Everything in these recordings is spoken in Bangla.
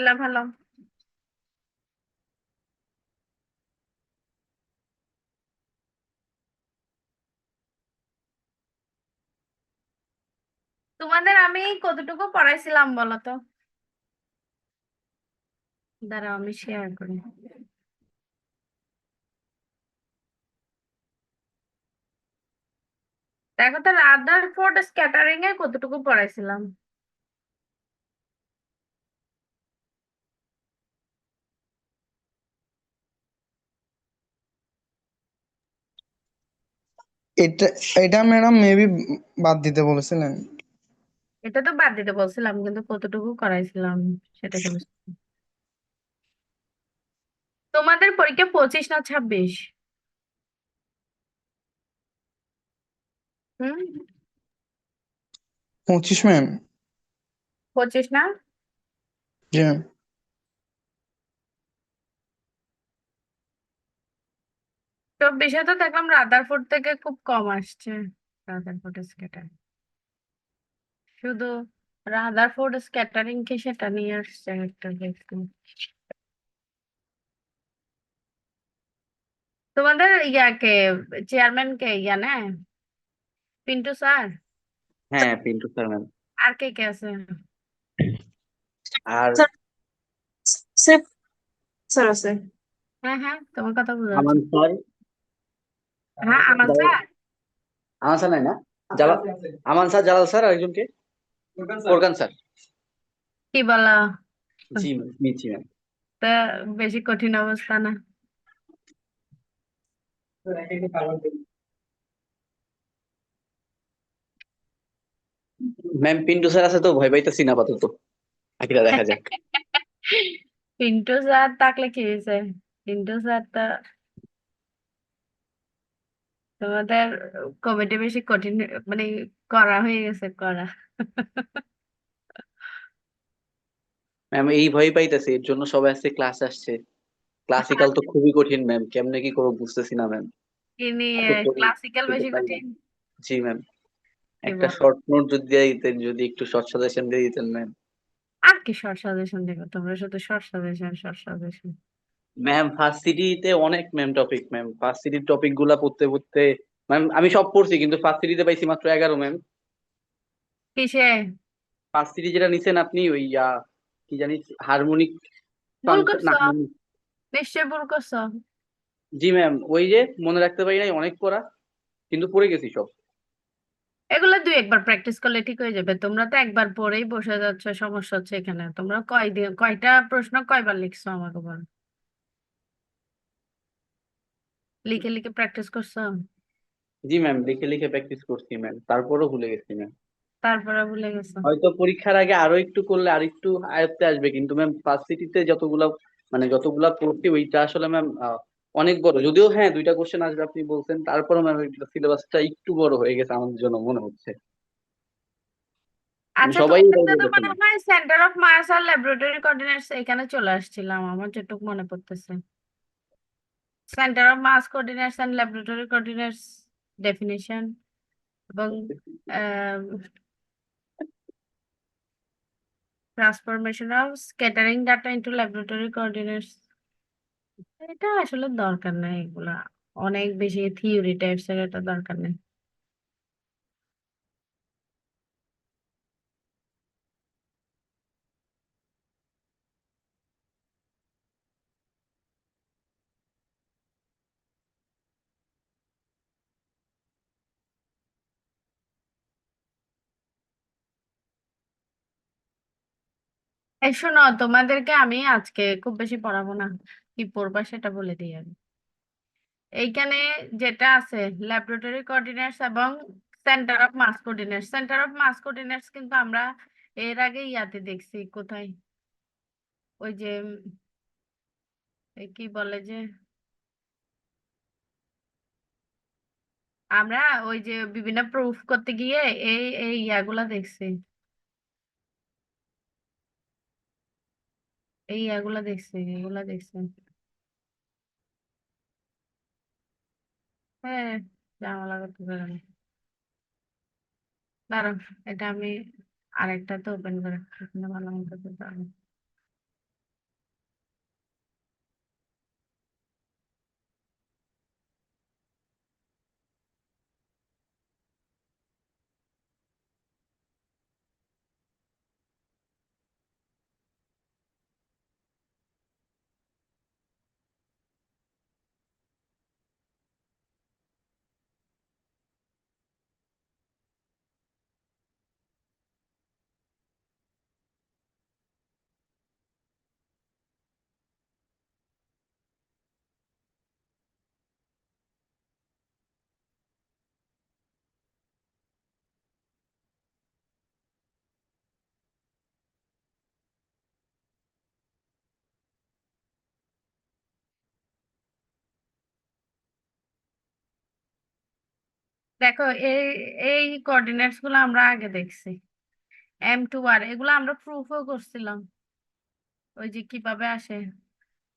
আলহামদুলিল্লাহ ভালো। তোমাদের আমি কতটুকু পড়াইছিলাম বলো তো? দাঁড়াও আমি শেয়ার করি। দেখো তো রাদারফোর্ড স্ক্যাটারিং এ কতটুকু পড়াইছিলাম। এটা এটা ম্যাডাম মেবি বাদ দিতে বলেছিলেন। এটা তো বাদ দিতে বলছিলাম, কিন্তু কতটুকু করাইছিলাম সেটা কি বুঝতে। তোমাদের পরীক্ষা 25 না 26? হুম, 25 ম্যাম। 25 না? জি ম্যাম। 24-এ তো দেখলাম রাদারফোর্ড থেকে খুব কম আসছে। রাদারফোর্ড স্ক্যাটারিং, শুধু রাদারফোর্ড স্ক্যাটারিং কে সেটা নিয়ে আসছে একটা দেখলাম। তোমাদের ইয়াকে চেয়ারম্যান কে ইয়া না, পিন্টু স্যার? হ্যাঁ, পিন্টু স্যার ম্যাম। আর কে কে আছে? আর স্যার, স্যার, স্যার আছে। হ্যাঁ হ্যাঁ, তোমার কথা বোঝা যাচ্ছে। আমান স্যার। হ্যাঁ, আমান স্যার। আমান স্যার নাই না? জালাল, আমান স্যার, জালাল স্যার আর একজনকে ফোরকান স্যার। কি বলা? জি ম্যাম, নিচ্ছি ম্যাম। তা বেশি কঠিন অবস্থা না? ম্যাম পিন্টু স্যার আছে তো ভয় পাইতেছি না আপাতত, বাকিটা দেখা যাক। পিন্টু স্যার থাকলে কি হয়েছে? পিন্টু স্যার তো তোমাদের কমিটি বেশি কঠিন, মানে করা হয়ে গেছে করা। ম্যাম এই ভয় পাইতেছি, এর জন্য সবাই আজকে ক্লাস আসছে। ক্লাসিক্যাল তো খুবই কঠিন ম্যাম, কেমনে কি করবো বুঝতেছি না ম্যাম। কি নিয়ে? এত পড়ি ক্লাসিক্যাল কিন্তু বেশি পাই না। কঠিন? জি ম্যাম। কি একটা বল? শর্ট নোট যদি দিয়ে দিতেন, যদি একটু শর্ট সাজেশন দিয়ে দিতেন ম্যাম। আর কি শর্ট সাজেশন দেবো? তোমরা শুধু short suggestion short suggestion. Ma'am first সিটিতে অনেক ম্যাম টপিক, ম্যাম ফার্স্ট সিটির টপিক গুলা পড়তে পড়তে ম্যাম আমি সব পড়ছি, কিন্তু ফার্স্ট সিটিতে পাইছি মাত্র 11 ম্যাম। কিসে? ফার্স্ট সিটি যেটা নিছেন আপনি, ওই কি জানি, হারমোনিক ভুল ফাংশন না করছো, harmonic- নিশ্চয় ভুল করছো। জি ম্যাম, ওই যে মনে রাখতে পারি নাই, অনেক পড়া কিন্তু পড়ে গেছি সব। এগুলো দুই একবার প্র্যাকটিস করলে ঠিক হয়ে যাবে। তোমরা তো একবার পরেই বসে যাচ্ছ, সমস্যা হচ্ছে এখানে। তোমরা কয়দিন কয়টা প্রশ্ন কয়বার লিখছো আমাকে বলো? লিখে লিখে প্র্যাকটিস করছো? জি ম্যাম, লিখে লিখে প্র্যাকটিস করছি ম্যাম, তারপরও ভুলে গেছি ম্যাম। তারপরে ভুলে গেছো? হয়তো পরীক্ষার আগে আরো একটু করলে আর একটু আয়ত্তে আসবে, কিন্তু ম্যাম ফার্স্ট সিটিতে যতগুলা মানে যতগুলা পড়ছি ওইটা আসলে ম্যাম অনেক বড়, যদিও হ্যাঁ দুইটা কোশ্চেন আসবে আপনি বলছেন, তারপরে ম্যাম সিলেবাসটা একটু বড় হয়ে গেছে আমাদের জন্য মনে হচ্ছে। মানে আচ্ছা, সবাই এটাই তোমাদের তো বলতেছে মনে ম্যাম। হয় সেন্টার অফ মাস আর ল্যাবরেটরি কোঅর্ডিনেটস এখানে চলে আসছিলাম, আমার যেটুকু মনে পড়তেছে। Centre of mass coordinates and laboratory coordinates definition, এবং transformation of scattering data into laboratory coordinates. এটা আসলে দরকার নেই এগুলা, অনেক বেশি থিওরি টাইপস এর, এটা দরকার নেই। এই শোনো, তোমাদেরকে আমি আজকে খুব বেশি পড়াবো না। কি পড়বা সেটা বলে দিই আমি। এইখানে যেটা আছে ল্যাবরেটরি কোঅর্ডিনেটস এবং centre of mass coordinates. Centre of mass coordinates কিন্তু আমরা এর আগে ইয়াতে দেখছি কোথায়, ওই যে এই কি বলে যে, আমরা ওই যে বিভিন্ন প্রুফ করতে গিয়ে এই এই ইয়াগুলা দেখছি, এই ইয়াগুলা দেখছি, এগুলা দেখছি। হ্যাঁ, ঝামেলা করতে পারে না। দাঁড়াও, এটা আমি আরেকটা তো ওপেন করে রাখছি, এখানে ভালো মতো করতে পারবো। দেখো এই এই কোঅর্ডিনেটস গুলো আমরা আগে দেখছি, M2R এগুলো আমরা প্রুফও করছিলাম। ওই যে কিভাবে আসে,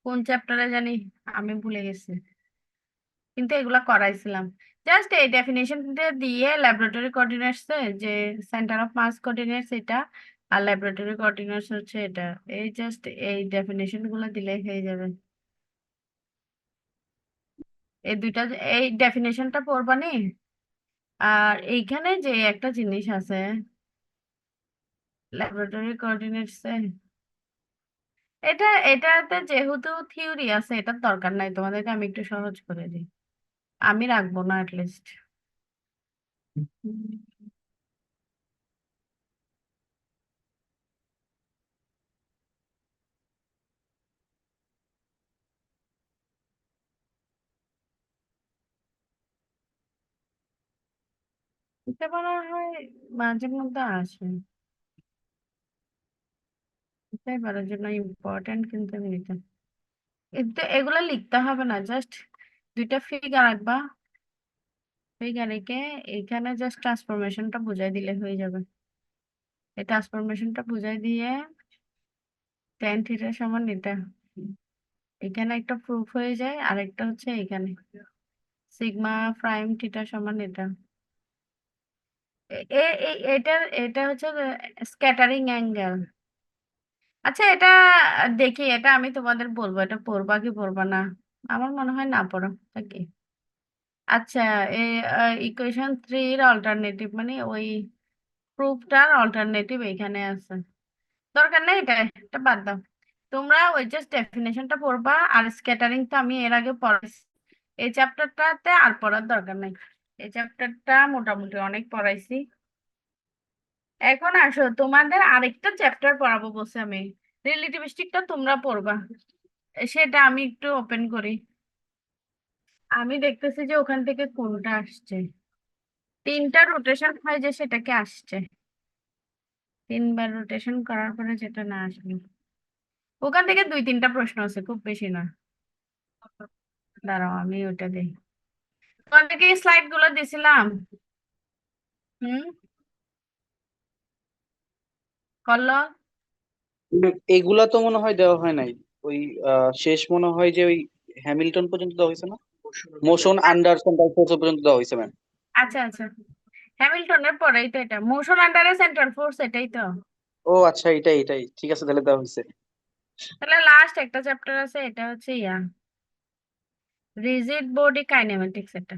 কোন চ্যাপ্টারে জানি, আমি ভুলে গেছি, কিন্তু এগুলা করাইছিলাম। জাস্ট এই ডেফিনেশনটা দিয়ে ল্যাবরেটরি কোঅর্ডিনেটস যে সেন্টার অফ মাস কোঅর্ডিনেটস এটা, আর ল্যাবরেটরি কোঅর্ডিনেটস হচ্ছে এটা, এই জাস্ট এই ডেফিনেশন গুলো দিলে হয়ে যাবে। এই দুইটা এই ডেফিনেশনটা পড়বা নি। আর এইখানে যে একটা জিনিস আছে ল্যাবরেটরি কোঅর্ডিনেটস এটাতে যেহেতু থিওরি আছে, এটার দরকার নাই, তোমাদেরকে আমি একটু সহজ করে দিই, আমি রাখবো না অ্যাটলিস্ট। এটা মনে হয় মাঝে মধ্যে আসে, এটাই পারার জন্য ইম্পর্টেন্ট, কিন্তু এটা এগুলো লিখতে হবে না, জাস্ট দুইটা ফিগার আঁকবা, ফিগার এঁকে এইখানে জাস্ট ট্রান্সফরমেশনটা বুঝাই দিলে হয়ে যাবে। এই ট্রান্সফরমেশনটা বুঝাই দিয়ে tan থিটা সমান এটা, এখানে একটা প্রুফ হয়ে যায়, আর একটা হচ্ছে এখানে সিগমা প্রাইম থিটা সমান এটা। এটা হচ্ছে স্ক্যাটারিং অ্যাঙ্গেল। আচ্ছা এটা দেখি, এটা আমি তোমাদের বলবো, এটা পড়বা কি পড়বা না, আমার মনে হয় না পড়ো নাকি। আচ্ছা, ইকুয়েশন 3 অল্টারনেটিভ মানে ওই প্রুফটার অল্টারনেটিভ এখানে আছে, দরকার নেই, এটা বাদ দাও। তোমরা ওই জাস্ট ডেফিনেশনটা পড়বা, আর স্ক্যাটারিং তো আমি এর আগে পড়াইছি, এই চ্যাপ্টারটাতে আর পড়ার দরকার নাই, এই চ্যাপ্টারটা মোটামুটি অনেক পড়াইছি। এখন আসো, তোমাদের আরেকটা চ্যাপ্টার পড়াবো বলছি আমি, রিলেটিভিস্টিকটা তোমরা পড়বা, সেটা আমি একটু ওপেন করি, আমি দেখতেছি যে ওখান থেকে কোনটা আসছে, তিনটা রোটেশন হয় যে সেটাকে আসছে, তিনবার রোটেশন করার পরে যেটা না আসবে, ওখান থেকে 2-3টা প্রশ্ন আছে, খুব বেশি না। দাঁড়াও আমি ওটা দিই, তোমাদেরকে স্লাইড গুলো দিছিলাম। হুম, করলো? এগুলা তো মনে হয় দেওয়া হয় নাই। ওই শেষ মনে হয় যে ওই হ্যামিল্টন পর্যন্ত দেওয়া হয়েছে না, মোশন আন্ডার সেন্ট্রাল ফোর্স পর্যন্ত দেওয়া হয়েছে ম্যাম। আচ্ছা আচ্ছা, হ্যামিল্টনের পরেই তো এটা, মোশন আন্ডারে সেন্ট্রাল ফোর্স, এটাই তো। ও আচ্ছা, এটাই এটাই ঠিক আছে, তাহলে দেওয়া হয়েছে। তাহলে লাস্ট একটা চ্যাপ্টার আছে, এটা হচ্ছে রিজিড বডি কাইনেমেটিক্স এটা।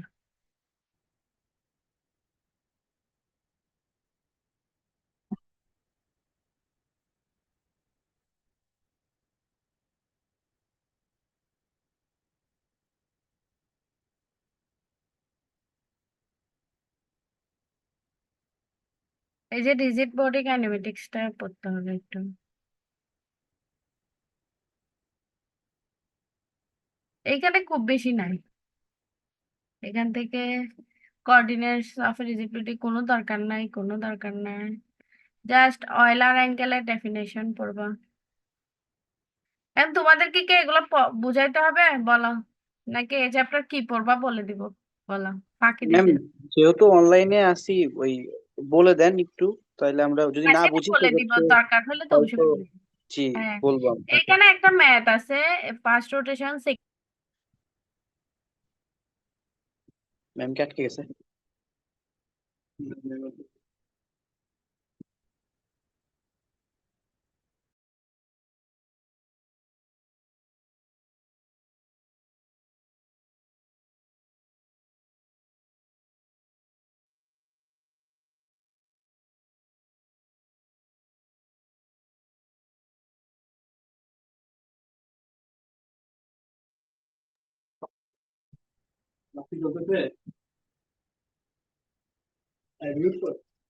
এই যে রিজিড বডি কাইনেমেটিক্সটা পড়তে হবে একটু। এইখানে খুব বেশি নাই, এখান থেকে কোঅর্ডিনেটস অফ রিজিডিটি কোনো দরকার নাই, কোনো দরকার নাই, জাস্ট অয়লার অ্যাঙ্গেলের ডেফিনেশন পড়বা। এখন তোমাদেরকে কি এগুলো বুঝাইতে হবে বলো, নাকি এই চ্যাপ্টার কি পড়বা বলে দিব, বলো, ফাঁকি ম্যাম দিতে। যেহেতু অনলাইনে আসি, ওই বলে দেন একটু, তাহলে আমরা যদি হ্যাঁ না সেটা বুঝি বলে দিব, সেক্ষেত্রে দরকার হলে তো অবশ্যই হয়তো, বলে দিব। জি, হ্যাঁ, বলবো আপনাকে। এখানে একটা ম্যাথ আছে, ফার্স্ট রোটেশন। ম্যাম কে আটকে গেছে।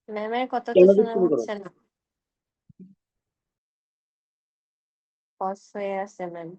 ম্যামের কথা তো ক্যামেরা শোনা শুরু করো। যাচ্ছে না, পজ হয়ে আছে ম্যাম।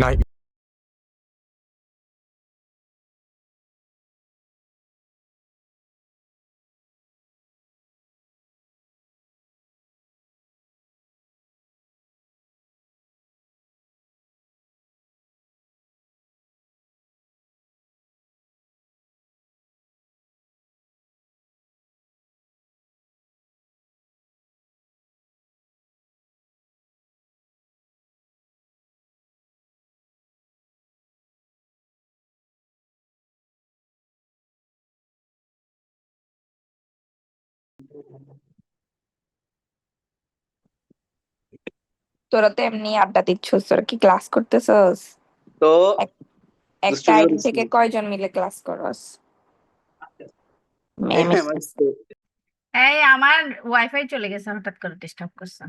9 তোরা তো এমনি আড্ডা দিচ্ছস, তোরা কি ক্লাস করতেছস? তো এক- একটা দুষ্টুমি আইডি করিস থেকে না। কয়জন মিলে ক্লাস করস? ম্যাম আমার এসেছে। তো এই আমার ওয়াইফাই চলে গেছে, হঠাৎ করে ডিস্টার্ব করছে।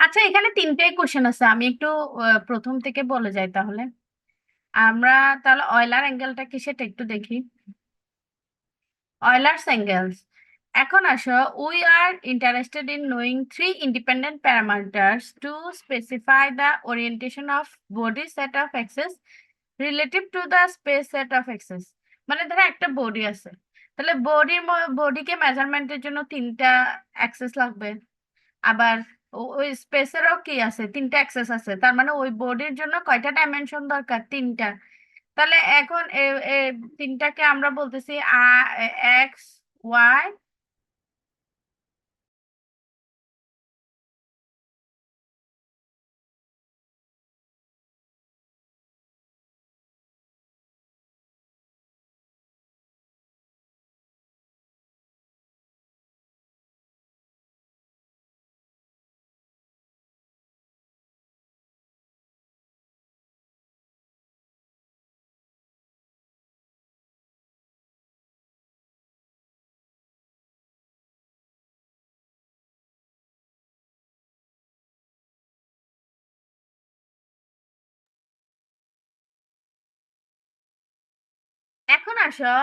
আচ্ছা, এখানে তিনটে কোশ্চেন আছে, আমি একটু প্রথম থেকে বলে যাই তাহলে। আমরা তাহলে অয়লার অ্যাঙ্গেলটা কি সেটা একটু দেখি। Euler's angles. এখন আসো, we are interested in knowing three independent parameters to specify the orientation of body set of axes relative to the space set of axes. মানে ধরো একটা বডি আছে, তাহলে বডিকে মেজারমেন্টের জন্য তিনটা অ্যাক্সেস লাগবে। আবার ওই স্পেসেরও কি আছে, তিনটা অ্যাক্সেস আছে, তার মানে ওই বডির জন্য কয়টা ডাইমেনশন দরকার, তিনটা। তাহলে এখন এ তিনটাকে আমরা বলতেছি এক্স ওয়াই এখন আসো,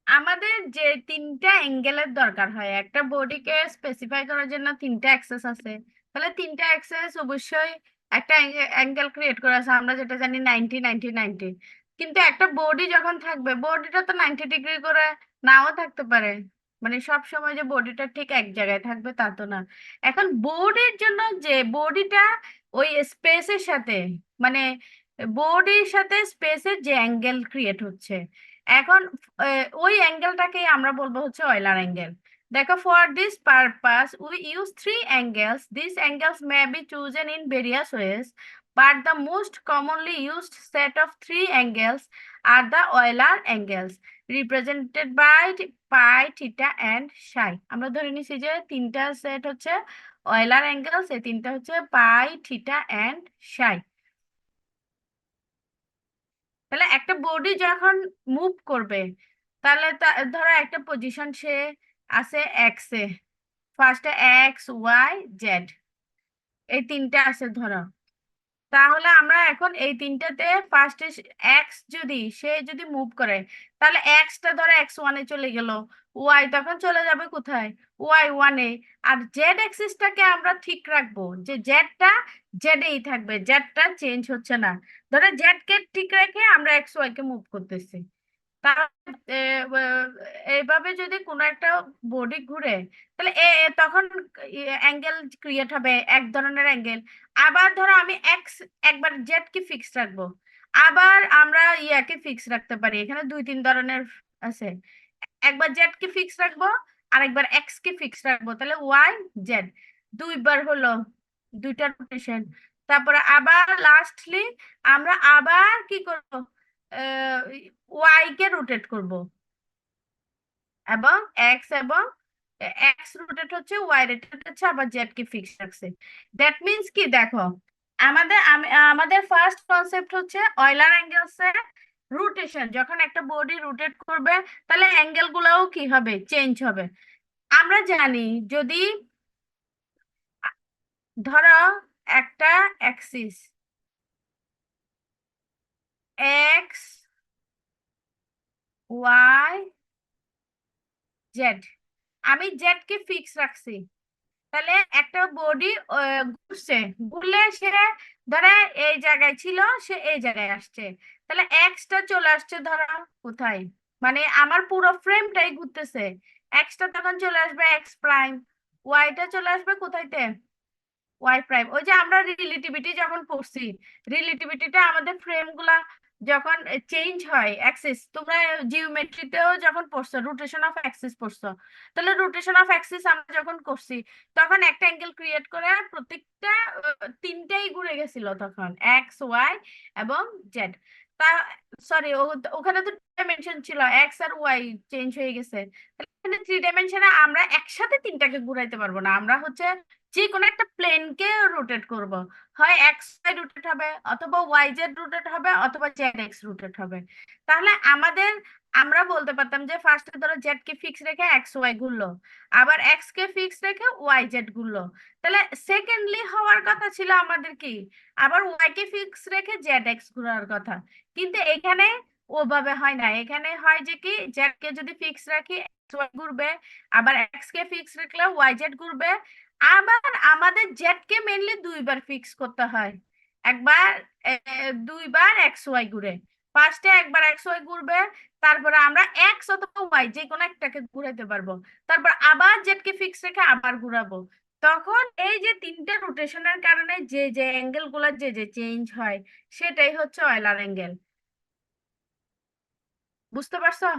আমাদের যে তিনটা অ্যাঙ্গেলের দরকার হয় একটা বডিকে স্পেসিফাই করার জন্য, তিনটা অ্যাক্সেস আছে, তাহলে তিনটা অ্যাক্সেস অবশ্যই একটা অ্যাঙ্গেল ক্রিয়েট করে আছে, আমরা যেটা জানি 90 90 90। কিন্তু একটা বডি যখন থাকবে, বডিটা তো 90 ডিগ্রি করে নাও থাকতে পারে, মানে সব সময় যে বডিটা ঠিক এক জায়গায় থাকবে তা তো না। এখন বডির জন্য যে বডিটা ওই স্পেসের সাথে, মানে বডির সাথে স্পেসের যে অ্যাঙ্গেল ক্রিয়েট হচ্ছে, এখন ওই অ্যাঙ্গেলটাকেই আমরা বলবো হচ্ছে অয়লার অ্যাঙ্গেল। দেখো, for this purpose we use three angles, this angles may be chosen in various ways, but the most commonly used set of three angles are the Euler angles represented by phi, theta and psi. আমরা ধরে নিছি যে তিনটা সেট হচ্ছে অয়লার অ্যাঙ্গেলস, এই তিনটা হচ্ছে পাই, থিটা অ্যান্ড সাই। তাহলে একটা বডি যখন মুভ করবে, তাহলে ধরো একটা পজিশন সে আছে এক্স এ, ফার্স্টে এক্স ওয়াই জেড, এই তিনটা আছে ধরো। তাহলে আমরা এখন এই তিনটাতে ফার্স্টে এক্স যদি মুভ করে, তাহলে এক্সটা ধরো x1-এ চলে গেল, ওয়াই তখন চলে যাবে কোথায়, y1-এ। আর জেড অ্যাক্সিসটাকে আমরা ঠিক রাখবো যে জেডটা জেডেই থাকবে, জেডটা চেঞ্জ হচ্ছে না। ধরো জেডকে ঠিক রেখে আমরা XY কে মুভ করতেছি। তাহলে এইভাবে যদি কোনো একটা বডি ঘুরে, তাহলে তখন অ্যাঙ্গেল ক্রিয়েট হবে এক ধরনের অ্যাঙ্গেল। আবার ধরো আমি একবার জেড কি ফিক্স রাখবো, আবার আমরা ইয়াকে ফিক্স রাখতে পারি, এখানে দুই তিন ধরনের আছে। একবার জেড কে ফিক্স রাখবো, আর একবার এক্স কে ফিক্স রাখবো, তাহলে ওয়াই জেড দুইবার হলো, দুইটা রোটেশন। তারপরে আবার লাস্টলি আমরা আবার কি করবো, ওয়াই কে রোটেট করব, এবং এক্স রোটেট হচ্ছে, ওয়াই রোটেট হচ্ছে, আবার জেড কে ফিক্স রাখছে। দ্যাট মিন্স কি, দেখো আমাদের ফার্স্ট কনসেপ্ট হচ্ছে অয়লার অ্যাঙ্গেলস এর রোটেশন। যখন একটা বডি রোটেট করবে, তাহলে অ্যাঙ্গেল গুলাও কি হবে, চেঞ্জ হবে। আমরা জানি যদি ধরো একটা অ্যাক্সিস এক্স ওয়াই জেড, আমি জেড কে ফিক্স রাখছি। তাহলে একটা বডি ঘুরছে, ঘুরলে সে ধরো এই জায়গায় ছিল, সে এই জায়গায় আসছে, তাহলে এক্সটা চলে আসছে ধরো কোথায়, মানে আমার পুরো ফ্রেমটাই ঘুরতেছে। এক্সটা তখন চলে আসবে এক্স প্রাইম, ওয়াইটা চলে আসবে কোথায়তে, ওয়াই প্রাইম। ওই যে আমরা রিলেটিভিটি যখন পড়ছি, রিলেটিভিটিটা আমাদের ফ্রেম গুলা যখন চেঞ্জ হয় অ্যাক্সিস, তোমরা জিওমেট্রিতেও যখন পড়ছো রোটেশন অফ অ্যাক্সিস পড়ছো, তাহলে রোটেশন অফ অ্যাক্সিস আমরা যখন করছি তখন একটা অ্যাঙ্গেল ক্রিয়েট করে প্রত্যেকটা তিনটাই ঘুরে গেছিল তখন এক্স ওয়াই এবং জেড। তা সরি, ওখানে তো ডাইমেনশন ছিল, এক্স আর ওয়াই চেঞ্জ হয়ে গেছে। তাহলে 3 ডাইমেনশনে আমরা একসাথে তিনটাকে ঘুরাইতে পারবো না, আমরা হচ্ছে যে কোনো একটা প্লেনকে রোটেট করব, হয় এক্স ওয়াই রোটেট হবে, অথবা ওয়াই জেড রোটেট হবে, অথবা জেড এক্স রোটেট হবে। তাহলে আমরা বলতে পারতাম যে ফার্স্টে ধরো জেড কে ফিক্স রেখে এক্স ওয়াই ঘুরলো, আবার এক্স কে ফিক্স রেখে ওয়াই জেড ঘুরলো। তাহলে সেকেন্ডলি হওয়ার কথা ছিল আমাদের কি, আবার ওয়াই কে ফিক্স রেখে জেড এক্স ঘোরার কথা। কিন্তু এখানে ওভাবে হয় না, এখানে হয় যে কি জেড কে যদি ফিক্স রাখি এক্স ওয়াই ঘুরবে, আবার এক্স কে ফিক্স রাখলে ওয়াই জেড ঘুরবে। আবার আমাদের জেড কে মেনলি দুইবার ফিক্স করতে হয়, একবার দুইবার এক্স ওয়াই ঘুরে, ফার্স্টে একবার এক্স ওয়াই ঘুরবে, তারপরে আমরা এক্স অথবা ওয়াই যে কোনো একটাকে ঘুরাইতে পারবো, তারপর আবার জেড কে ফিক্স রেখে আবার ঘুরাবো। তখন এই যে তিনটে রোটেশনের কারণে যে যে অ্যাঙ্গেল গুলা যে যে চেঞ্জ হয়, সেটাই হচ্ছে অয়লার অ্যাঙ্গেল। বুঝতে পারছো?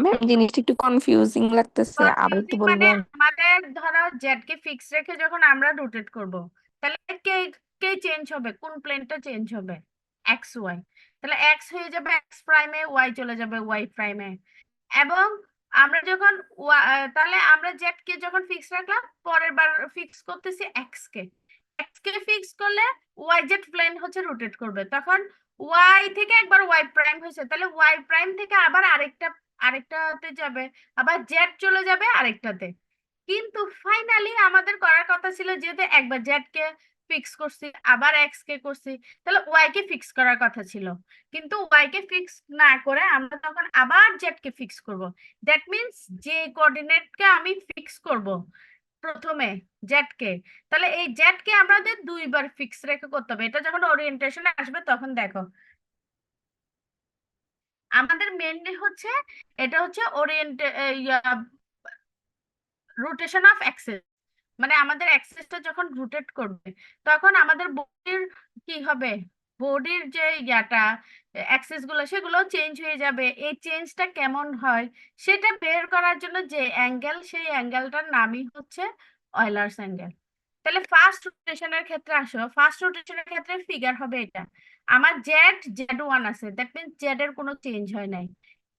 ম্যাম জিনিসটা একটু কনফিউজিং লাগতেছে, আবার একটু কনফিউজিং মানে বলবেন? আমাদের ধরো জেড কে ফিক্স রেখে যখন আমরা রোটেট করব, তাহলে কে কে চেঞ্জ হবে, কোন প্লেনটা চেঞ্জ হবে, এক্স ওয়াই। তাহলে এক্স হয়ে যাবে এক্স প্রাইমে, ওয়াই চলে যাবে ওয়াই প্রাইমে। এবং আমরা যখন তাহলে আমরা জেড কে যখন ফিক্স রাখলাম, পরের বার ফিক্স করতেছি এক্স কে ফিক্স করলে ওয়াই জেড প্লেন হচ্ছে রোটেট করবে, তখন ওয়াই থেকে একবার ওয়াই প্রাইম হয়েছে, তাহলে ওয়াই প্রাইম থেকে আবার আরেকটাতে যাবে, আবার জেড চলে যাবে আরেকটাতে। কিন্তু ফাইনালি আমাদের করার কথা ছিল, যেহেতু একবার জেড কে ফিক্স করছি আবার এক্স কে করছি, তাহলে ওয়াই কে ফিক্স করার কথা ছিল। কিন্তু ওয়াই কে ফিক্স না করে আমরা তখন আবার জেড কে ফিক্স করব। দ্যাট মিন্স যে কোঅর্ডিনেট কে আমি ফিক্স করব প্রথমে জেড কে, তাহলে এই জেড কে আমাদের দুইবার ফিক্স রেখে করতে হবে। এটা যখন ওরিয়েন্টেশনে আসবে তখন দেখো আমাদের মেনলি হচ্ছে, এটা হচ্ছে রোটেশন অফ অ্যাক্সিস, মানে আমাদের অ্যাক্সিসটা যখন রোটেট করবে তখন আমাদের বডির কি হবে, বডির যে অ্যাক্সিস গুলো সেগুলো চেঞ্জ হয়ে যাবে। এই চেঞ্জটা কেমন হয় সেটা বের করার জন্য যে অ্যাঙ্গেল, সেই অ্যাঙ্গেলটার নামই হচ্ছে অয়লার্স অ্যাঙ্গেল। তাহলে ফার্স্ট রোটেশনের ক্ষেত্রে আসো, ফার্স্ট রোটেশনের ক্ষেত্রে ফিগার হবে এটা, আমার জেড ওয়ান আছে, দ্যাট মিনস জেড এর কোনো চেঞ্জ হয় নাই,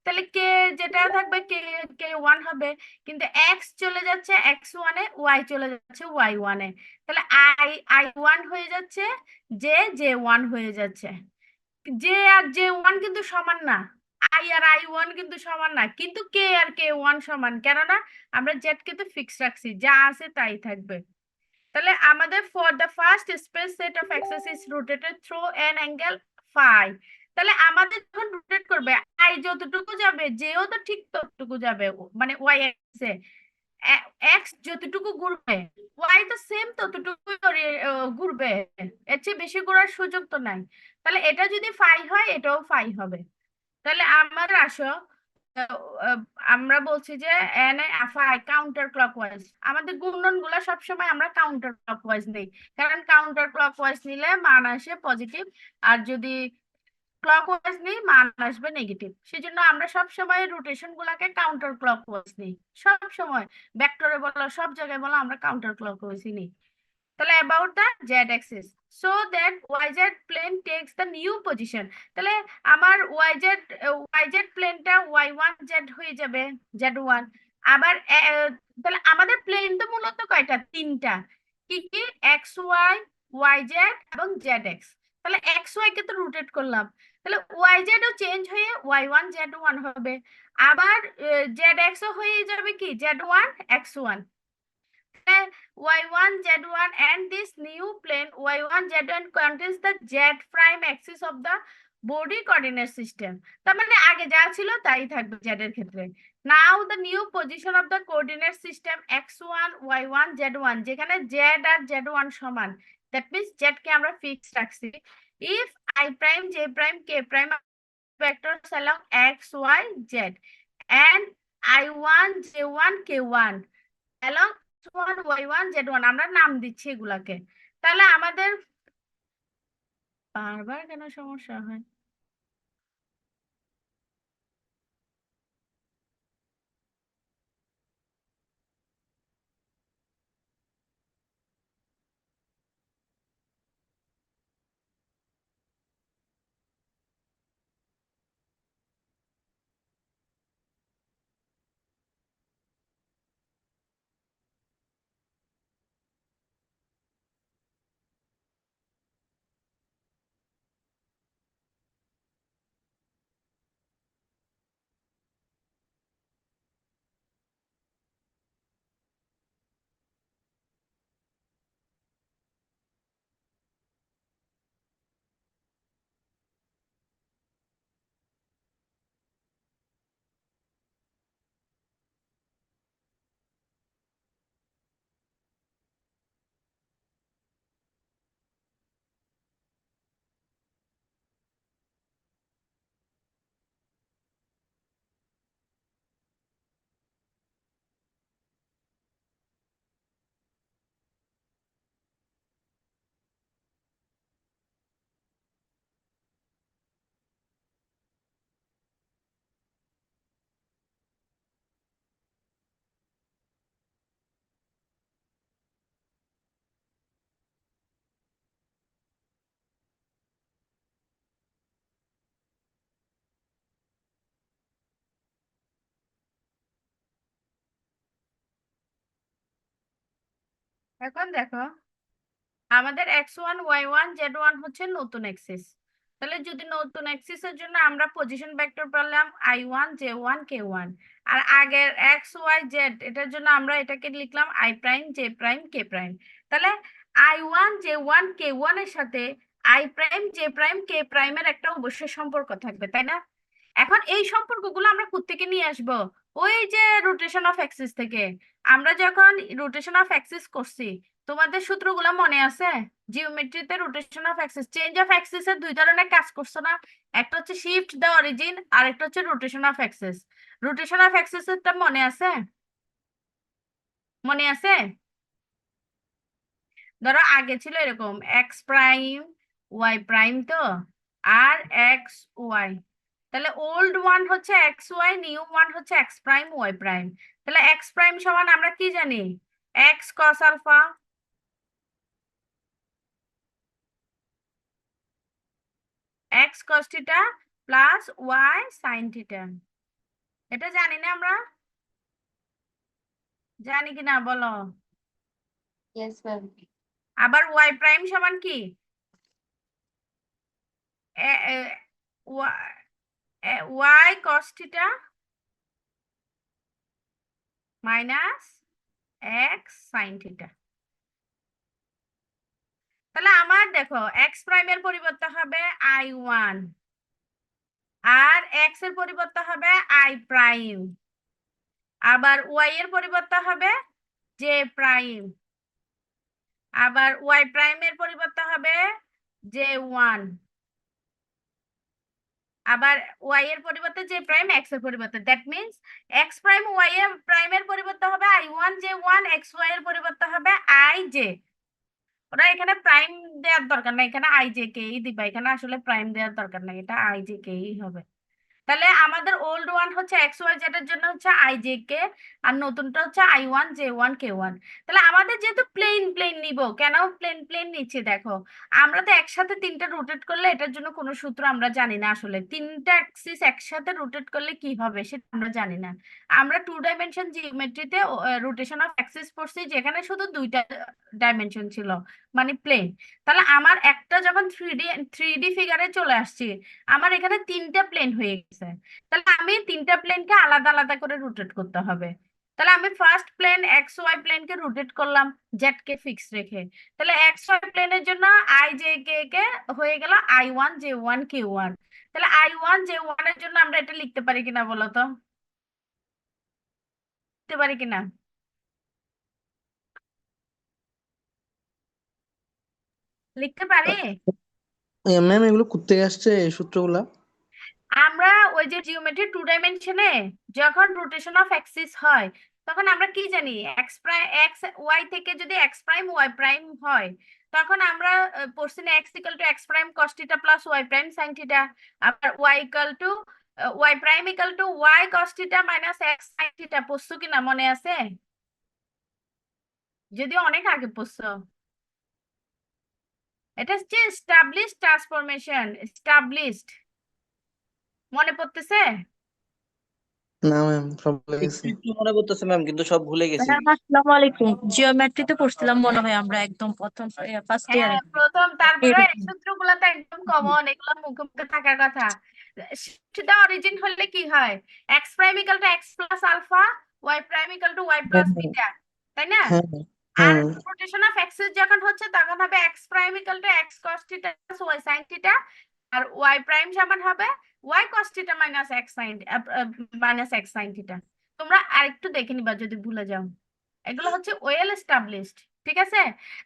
তাহলে কে যেটা থাকবে কে কে ওয়ান হবে। কিন্তু এক্স চলে যাচ্ছে এক্স ওয়ানে, ওয়াই চলে যাচ্ছে ওয়াই ওয়ানে, তাহলে আই ওয়ান হয়ে যাচ্ছে, জে ওয়ান হয়ে যাচ্ছে। জে আর জে ওয়ান কিন্তু সমান না, আই আর আই ওয়ান কিন্তু সমান না, কিন্তু কে আর কে ওয়ান সমান, কেননা আমরা জেড কে তো ফিক্স রাখছি, যা আছে তাই থাকবে। তাহলে আমাদের for the first space set of axis is rotated through an angle phi. তাহলে আমাদের যখন রোটেট করবে আই যতটুকু যাবে জেও তো ঠিক ততটুকু যাবে, মানে ওয়াই অ্যাক্সিসে এক্স যতটুকু ঘুরবে ওয়াই তো সেম ততটুকু ঘুরবে, এর চেয়ে বেশি ঘোরার সুযোগ তো নাই। তাহলে এটা যদি ফাই হয় এটাও ফাই হবে। তাহলে আমাদের আসো, আহ, আহ, আমরা বলছি যে এন ফাই কাউন্টার ক্লকওয়াইজ, আমাদের ঘূর্ণন গুলা সবসময় আমরা কাউন্টার ক্লকওয়াইজ নেই, কারণ কাউন্টার ক্লকওয়াইজ নিলে মান আসে পজিটিভ, আর যদি ক্লকওয়াইজ নেই মান আসবে নেগেটিভ। সেজন্য আমরা সব সময় রোটেশন গুলাকে কাউন্টার ক্লকওয়াইজ নেই, সব সময় ভেক্টরে বলো সব জায়গায় বলো আমরা কাউন্টার ক্লকওয়াইজই নেই। তাহলে about the z axis so that yz plane takes the new position, তাহলে আমার yz প্লেনটা y1 z হয়ে যাবে z1। আবার তাহলে আমাদের প্লেন তো মূলত কয়টা, তিনটা, কি কি, xy yz এবং zx। তাহলে xy কে তো রোটেট করলাম, তাহলে yz ও চেঞ্জ হয়ে y1 z1 হবে, আবার zx ও হয়ে যাবে কি z1 x1। y1 z1 and this new plane y1 z1 contains the z prime axis of the body coordinate system. তার মানে আগে যা ছিল তাই থাকবে z এর ক্ষেত্রে। Now the new position of the coordinate system x1 y1 z1 যেখানে z আর z1 সমান, that means z কে আমরা ফিক্স রাখছি। If I prime j prime k prime vectors along x y z and I1 j1 k1 along x1 y1 z1 আমরা নাম দিচ্ছি এগুলাকে, তাহলে আমাদের বারবার কেন সমস্যা হয়? এখন দেখো আমাদের x1 y1 z1 হচ্ছে নতুন অ্যাক্সিস, তাহলে যদি নতুন অ্যাক্সিসের জন্য আমরা পজিশন ভেক্টর পেলাম i1 j1 k1, আর আগের x y z এটার জন্য আমরা এটাকে লিখলাম i prime j prime k prime, তাহলে i1 j1 k1 এর সাথে i prime j prime k প্রাইমের একটা অবশ্যই সম্পর্ক থাকবে, তাই না? এখন এই সম্পর্কগুলো আমরা কোত্থেকে নিয়ে আসব? ওই যে রোটেশন অফ অ্যাক্সিস থেকে। আমরা যখন রোটেশন অফ অ্যাক্সিস করছি, তোমাদের সূত্রগুলো মনে আছে? জিওমেট্রিতে rotation of axis, change of axis এর দুই ধরনের কাজ করছো না? একটা হচ্ছে শিফট দ্য অরিজিন আর একটা হচ্ছে rotation of axis. Rotation of axis এরটা মনে আছে? মনে আছে? ধরো আগে ছিল এরকম এক্স প্রাইম ওয়াই প্রাইম, তো আর এক্স ওয়াই, তাহলে ওল্ড ওয়ান হচ্ছে এক্স ওয়াই, নিউ ওয়ান হচ্ছে এক্স প্রাইম ওয়াই প্রাইম। তাহলে এক্স প্রাইম সমান আমরা কি জানি? X cos alpha, X cos theta plus Y sine theta, এটা জানি না আমরা? জানি কি না বলো? Yes, ma'am. আবার ওয়াই প্রাইম সমান কি? Y cos theta minus X sine theta. তাহলে আমার দেখো এক্স প্রাইমের পরিবর্তে হবে i1 আর এক্স এর পরিবর্তে হবে i প্রাইম, আবার ওয়াই এর পরিবর্তে হবে জে প্রাইম, আবার ওয়াই প্রাইমের পরিবর্তে হবে j1, আবার ওয়াই এর পরিবর্তে জে প্রাইম এক্স এর পরিবর্তে, that means X prime Y এর প্রাইমের পরিবর্তে হবে i1 j1, এক্স ওয়াই এর পরিবর্তে হবে i j। ওরা এখানে প্রাইম দেওয়ার দরকার নাই, এখানে আই জে কেই দিবা, এখানে আসলে প্রাইম দেওয়ার দরকার নাই, এটা আই জে কেই হবে। তাহলে আমাদের ওল্ড ওয়ান হচ্ছে এক্স ওয়াই জেড এর জন্য হচ্ছে আই জে কে, আর নতুনটা হচ্ছে i1 j1 k1। তাহলে আমাদের যেহেতু প্লেন প্লেন নিব, কেন প্লেন প্লেন নিচ্ছি দেখো, আমরা তো একসাথে তিনটা রোটেট করলে এটার জন্য কোনো সূত্র আমরা জানি না, আসলে তিনটা অ্যাক্সিস একসাথে রোটেট করলে কি হবে সেটা আমরা জানি না। আমরা 2 ডাইমেনশন জিওমেট্রিতে রোটেশন অফ অ্যাক্সিস পড়ছি যেখানে শুধু 2টা ডাইমেনশন ছিল, মানে প্লেন। তাহলে আমার একটা যখন থ্রি ডি ফিগারে চলে আসছি, আমার এখানে 3টা প্লেন হয়ে গেছে, তাহলে আমি 3টা প্লেনকে আলাদা আলাদা করে রোটেট করতে হবে। তাহলে আমি ফার্স্ট প্লেন এক্স ওয়াই প্লেনকে রোটেট করলাম জেড কে ফিক্স রেখে। তাহলে এক্স ওয়াই প্লেনের জন্য আই জে কে কে হয়ে গেল I1 J1 K1। তাহলে I1 J1 এর জন্য আমরা এটা লিখতে পারি কিনা বলো তো, লিখতে পারি কিনা? লিখতে পারি। ম্যাম এগুলো কোত্থেকে আসছে এই সূত্রগুলা? আমরা ওই যে জিওমেট্রি 2 ডাইমেনশনে যখন রোটেশন অফ অ্যাক্সিস হয় তখন আমরা কি জানি, এক্স প্রাইম এক্স ওয়াই থেকে যদি এক্স প্রাইম ওয়াই প্রাইম হয় তখন আমরা পড়ছি না X equal to X prime cos theta plus Y prime sine theta, আবার Y equal to Y prime equal to Y cos theta minus X sine theta. পড়ছো কিনা মনে আছে? যদিও অনেক আগে পড়ছো। এটা হচ্ছে এস্টাবলিশড ট্রান্সফরমেশন, এস্টাবলিশড। মনে পড়তেছে? না ম্যাম সব ভুলে গেছি। একটু মনে করতেছে ম্যাম, কিন্তু সব ভুলে গেছি। ম্যাডাম আসসালামু আলাইকুম। জিওমেট্রিতে পড়ছিলাম মনে হয় আমরা একদম প্রথম ফার্স্ট হ্যাঁ ইয়ারে। প্রথম, তারপরে এই সূত্রগুলো তো একদম কমন, এগুলো মুখে মুখে থাকার কথা। সেটা অরিজিন হলে কি হয়, X prime equal to X plus alpha, Y prime equal to Y plus beta, তাই না? হ্যাঁ আর হ্যাঁ রোটেশন অফ এক্সিস যখন হচ্ছে তখন হবে X prime equal to X cos theta plus Y sine theta, আর ওয়াই প্রাইম সমান হবে Y cos theta minus X sine theta. তোমরা আরেকটু দেখে নিবা যদি ভুলে যাও, এগুলো হচ্ছে ওয়েল এস্টাবলিশড। ঠিক আছে?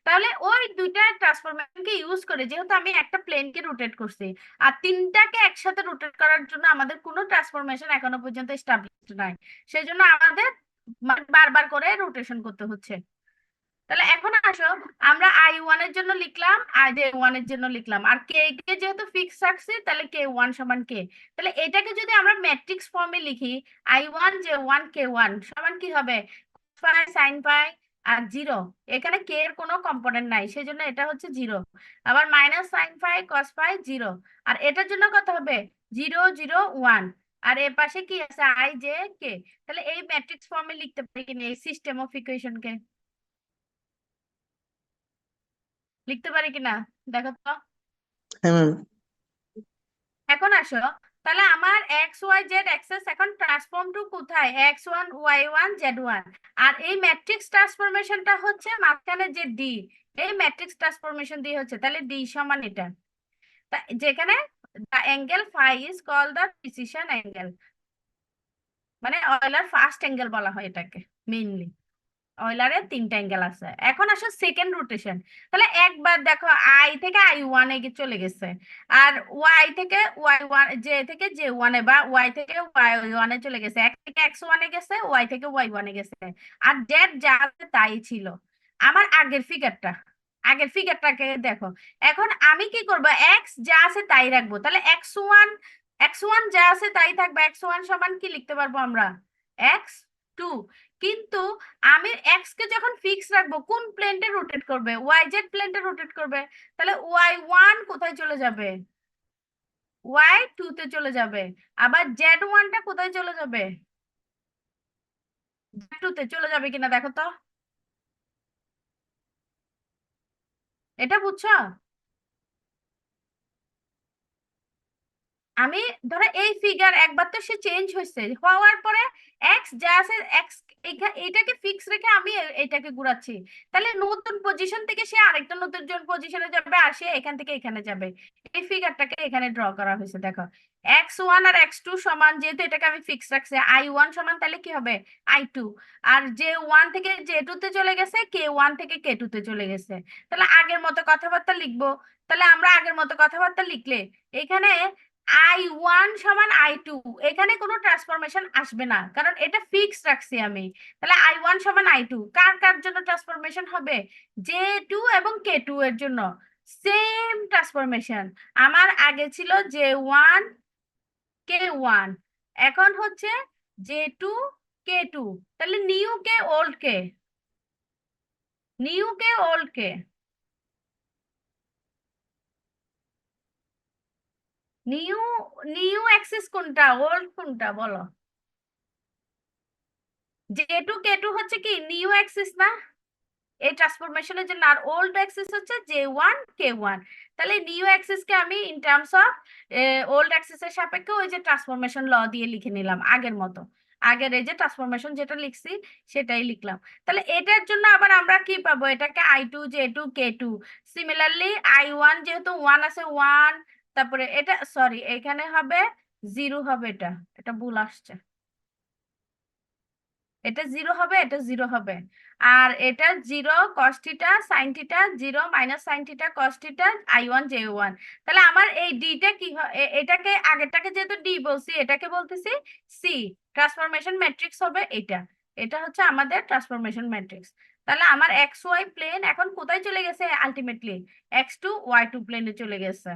তাহলে ওই দুইটা ট্রান্সফরমেশনকে ইউজ করে, যেহেতু আমি একটা প্লেনকে রোটেট করছি আর তিনটাকে একসাথে রোটেট করার জন্য আমাদের কোনো ট্রান্সফরমেশন এখনো পর্যন্ত এস্টাবলিশড নাই, সেই জন্য আমাদের বারবার করে রোটেশন করতে হচ্ছে। তাহলে এখন আসো, আমরা I1 এর জন্য লিখলাম, I1 এর জন্য লিখলাম, আর কে কে যেহেতু ফিক্স রাখছি তাহলে K1 সমান কে। তাহলে এটাকে যদি আমরা ম্যাট্রিক্স ফর্মে লিখি, I1 J1 K1 সমান কি হবে, পাই সাইন পাই আর 0। এখানে কে এর কোনো কম্পোনেন্ট নাই, সেজন্য এটা হচ্ছে 0। আবার মাইনাস সাইন পাই কস পাই 0, আর এটার জন্য কত হবে 0 0 1, আর এর পাশে কি আছে I J K। তাহলে এই ম্যাট্রিক্স ফর্মে লিখতে পারি কিনা এই সিস্টেম অফ ইকুয়েশনকে, লিখতে পারি কিনা দেখো তো। হ্যাঁ ম্যাম। এখন আসো, তাহলে আমার এক্স ওয়াই জেড অ্যাক্সেস এখন ট্রান্সফর্ম টু কোথায়, x1 y1 z1, আর এই ম্যাট্রিক্স ট্রান্সফরমেশনটা হচ্ছে মাঝখানে যে ডি, এই ম্যাট্রিক্স ট্রান্সফরমেশন দিয়ে হচ্ছে, তাহলে ডি সমান এটা। যেখানে the angle phi is call the precession angle, মানে অয়েলার ফার্স্ট অ্যাঙ্গেল বলা হয় এটাকে মেইনলি। অয়লারের 3টা অ্যাঙ্গেল আছে। এখন আসো সেকেন্ড রোটেশন, তাহলে একবার দেখো আই থেকে I1 এ চলে গেছে, আর ওয়াই থেকে Y1, জে থেকে J1 এ বা ওয়াই থেকে Y1 এ চলে গেছে, এক থেকে X1 এ গেছে, ওয়াই থেকে Y1 এ গেছে, আর জেড যা আছে তাই ছিল। আমার আগের ফিগারটাকে দেখো। এখন আমি কি করব, এক্স যা আছে তাই রাখবো, তাহলে x1 যা আছে তাই থাকবে। x1 সমান কি লিখতে পারবো আমরা, x2। কিন্তু আমি এক্স কে যখন ফিক্স রাখবো কোন প্লেনটা রোটেট করবে, ওয়াই জেড প্লেনটা রোটেট করবে, তাহলে Y1 কোথায় চলে যাবে, Y2 তে চলে যাবে, আবার Z1টা কোথায় চলে যাবে, Z2 তে চলে যাবে কিনা দেখো তো, এটা বুঝছো? আমি ধরো এই ফিগার একবার তো সে চেঞ্জ হয়েছে, হওয়ার পরে এক্স যা আছে এক্স এটাকে ফিক্স রেখে আমি এটাকে ঘুরাচ্ছি, তাহলে নতুন পজিশন থেকে সে আরেকটা নতুন পজিশনে যাবে আর সে এখান থেকে এখানে যাবে। এই ফিগারটাকে এখানে ড্র করা হয়েছে দেখো, x1 আর x2 সমান, যেহেতু এটাকে আমি ফিক্স রাখছি I1 সমান, তাহলে কি হবে I2, আর J1 থেকে J2 তে চলে গেছে, K1 থেকে K2 তে চলে গেছে। তাহলে আগের মতো কথাবার্তা লিখবো, তাহলে আমরা আগের মতো কথাবার্তা লিখলে এখানে I1 সমান I2, এখানে কোনো ট্রান্সফরমেশন আসবে না কারণ এটা ফিক্স রাখছি আমি। তাহলে I1 সমান I2 কার কার জন্য ট্রান্সফরমেশন হবে, J2 এবং K2 এর জন্য সেম ট্রান্সফরমেশন। আমার আগে ছিল J1 K1, এখন হচ্ছে J2 K2, তাহলে নিউ কে ওল্ড কে, নিউ কে ওল্ড কে, নিউ নিউ অ্যাক্সিস কোনটা ওল্ড কোনটা বলো, J2 K2 হচ্ছে কি নিউ অ্যাক্সিস না এই ট্রান্সফরমেশনের জন্য, আর ওল্ড অ্যাক্সিস হচ্ছে J1 K1। তাহলে নিউ অ্যাক্সিস কে আমি in terms of old Axis এর সাপেক্ষে ওই যে ট্রান্সফরমেশন ল দিয়ে লিখে নিলাম আগের মতো। আগের এই যে ট্রান্সফরমেশন যেটা লিখছি সেটাই লিখলাম। তাহলে এটার জন্য আবার আমরা কি পাবো, এটাকে I2 J2 K2, similarly I1 যেহেতু 1 আছে 1, তারপরে এটা সরি এখানে হবে 0 হবে, এটা এটা ভুল আসছে, এটা 0 হবে, এটা 0 হবে, আর এটা 0 cos theta sin theta 0 minus sin theta cos theta I1 J1। তাহলে আমার এই ডিটা কি হয়, এটাকে আগেরটাকে যেহেতু ডি বলছি এটাকে বলতেছি সি। ট্রান্সফরমেশন ম্যাট্রিক্স হবে এটা, এটা হচ্ছে আমাদের ট্রান্সফরমেশন ম্যাট্রিক্স। তাহলে আমার এক্স ওয়াই প্লেন এখন কোথায় চলে গেছে, আলটিমেটলি X2 Y2 প্লেনে চলে গেছে।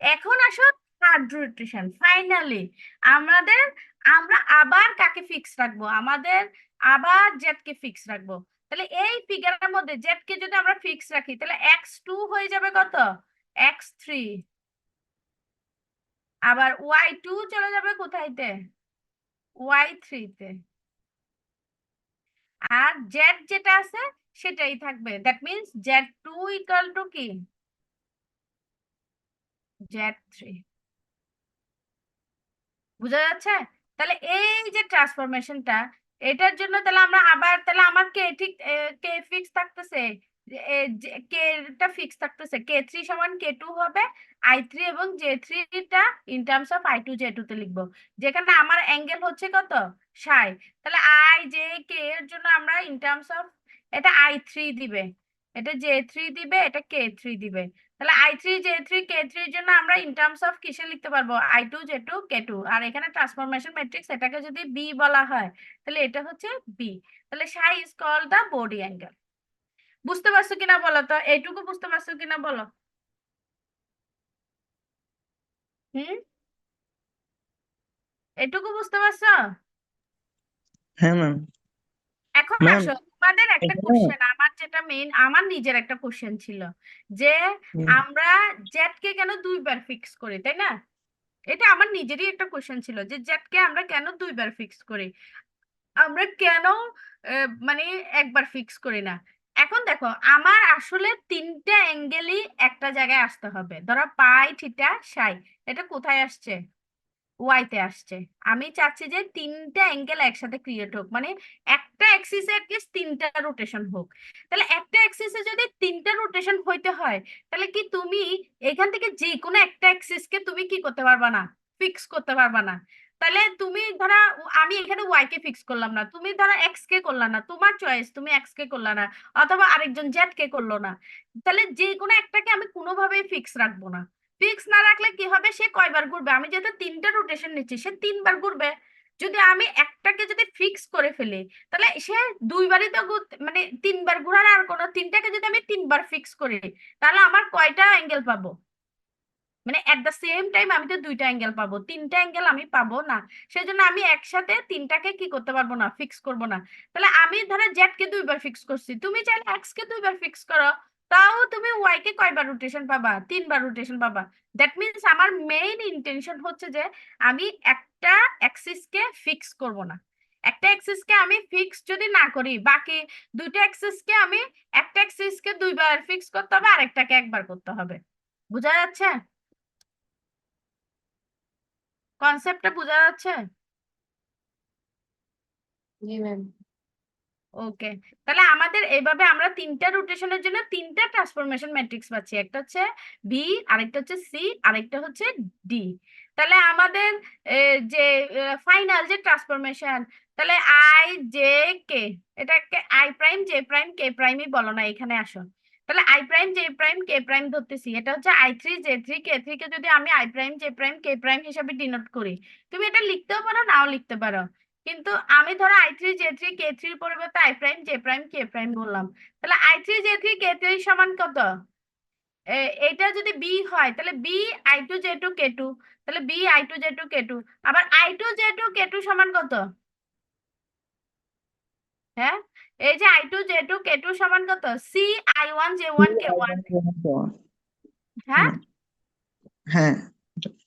এখন আসো থার্ড রোটেশন, ফাইনালি আমরা আবার কাকে ফিক্স রাখবো, আমাদের আবার জেড কে ফিক্স রাখবো। তাহলে এই ফিগারের মধ্যে জেড কে যদি আমরা ফিক্স রাখি তাহলে X2 হয়ে যাবে কত, X3, আবার Y2 চলে যাবে কোথায়তে, Y3 তে, আর জেড যেটা আছে সেটাই থাকবে। That means Z2 equal to কি, Z3। বুঝা যাচ্ছে? তাহলে এই যে ট্রান্সফরমেশনটা, এটার জন্য তাহলে আমরা আবার তাহলে আমার কে ঠিক কে ফিক্স থাকতেছে, কে টা ফিক্স থাকতেছে, K3 সমান K2 হবে, I3 এবং J3 টা in terms of I2 J2 তে লিখবো, যেখানে আমার অ্যাঙ্গেল হচ্ছে কত, সাই। তাহলে I J K এর জন্য আমরা ইন টার্মস অফ, এটা I3 দিবে, এটা J3 দিবে, এটা K3 দিবে। তাহলে I3 J3 K3 এর জন্য আমরা ইন টার্মস অফ কিসে লিখতে পারবো, I2 J2 K2, আর এখানে ট্রান্সফরমেশন ম্যাট্রিক্স এটাকে যদি বি বলা হয় তাহলে এটা হচ্ছে বি। তাহলে psi is called the body angle. বুঝতে পারছো কিনা বলো তো, এইটুকু বুঝতে পারছো কিনা বলো। হুম, এটুকু বুঝতে পারছো? হ্যাঁ ম্যাম। এখন ম্যাম আসো তোমাদের একটা এখানে কোশ্চেন, আমার যেটা মেইন আমার নিজের একটা কোশ্চেন ছিল যে আমরা জেড কে কেন দুইবার ফিক্স করি, তাই না? এটা আমার নিজেরই একটা কোশ্চেন ছিল যে জেড কে আমরা কেন দুইবার ফিক্স করি, আমরা কেন মানে একবার ফিক্স করি না। এখন দেখো আমার আসলে তিনটা অ্যাঙ্গেলই একটা জায়গায় আসতে হবে, ধরো পাই থিটা সাই, এটা কোথায় আসছে, ওয়াইতে আসছে। আমি চাচ্ছি যে তিনটা অ্যাঙ্গেল একসাথে ক্রিয়েট হোক, মানে একটা অ্যাক্সিসে অ্যাটলিস্ট তিনটা রোটেশন হোক। তাহলে একটা অ্যাক্সিসে যদি তিনটা রোটেশন হইতে হয় তাহলে কি তুমি এখান থেকে যে কোনো একটা অ্যাক্সিসকে তুমি কি করতে পারবা না, ফিক্স করতে পারবা না। তাহলে তুমি ধরা আমি এখানে ওয়াই কে ফিক্স করলাম না, তুমি ধরো এক্স কে করলা না, তোমার চয়েস, তুমি এক্স কে করলা না, অথবা আরেকজন জেড কে করলো না, তাহলে যে কোনো একটাকে আমি কোনোভাবেই ফিক্স রাখবো না। ফিক্স না রাখলে কি হবে, সে কয়বার ঘুরবে, আমি যেহেতু তিনটা রোটেশন নিচ্ছি সে তিনবার ঘুরবে। যদি আমি একটাকে যদি ফিক্স করে ফেলি তাহলে সে দুইবারই তো মানে তিনবার ঘোরার, আর কোনো তিনটাকে যদি আমি তিনবার ফিক্স করি তাহলে আমার কয়টা অ্যাঙ্গেল পাবো, মানে এট দ্য সেম টাইম আমি তো দুইটা অ্যাঙ্গেল পাবো, তিনটা অ্যাঙ্গেল আমি পাবো না। সেজন্য আমি একসাথে তিনটাকে কি করতে পারবো না, ফিক্স করব না। তাহলে আমি ধরো জেড কে দুইবার ফিক্স করছি, তুমি চাইলে এক্স কে দুইবার ফিক্স করো, তাও তুমি ওয়াই কে কয়বার রোটেশন পাবা, তিনবার রোটেশন পাবা। দ্যাট মিনস আমার মেইন ইন্টেনশন হচ্ছে যে আমি একটা অ্যাক্সিস কে ফিক্স করব না। একটা অ্যাক্সিস কে আমি ফিক্স যদি না করি, বাকি দুইটা অ্যাক্সিস কে আমি, একটা অ্যাক্সিস কে দুইবার ফিক্স করতে হবে, আরেকটাকে একবার করতে হবে। বোঝা যাচ্ছে? কনসেপ্টটা বোঝা যাচ্ছে? জি ম্যাম। ওকে, তাহলে আমাদের এইভাবে আমরা তিনটা রোটেশনের জন্য তিনটা ট্রান্সফরমেশন ম্যাট্রিক্স পাচ্ছি, একটা হচ্ছে বি, আরেকটা হচ্ছে সি, আরেকটা হচ্ছে ডি। তাহলে আমাদের যে ফাইনাল যে ট্রান্সফরমেশন, তাহলে আই জে কে, এটাকে I prime J prime K প্রাইমই বলো না, এখানে আসো। তাহলে I prime J prime K prime ধরতেছি, এটা হচ্ছে I3 J3 K3 কে যদি আমি I prime J prime K prime হিসাবে ডিনোট করি, তুমি এটা লিখতেও পারো নাও লিখতে পারো, কিন্তু আমি ধরো I3 J3 K3 এর পরিবর্তে I prime J prime K prime বললাম। তাহলে I3 J3 K3 সমান কত, এটা যদি বি হয় তাহলে বি I2 J2 K2, তাহলে বি I2 J2 K2, আবার I2 J2 K2 সমান কত, হ্যাঁ এই যে I2 J2 K2 সমান কত, সি I1 J1 K1, হ্যাঁ হ্যাঁ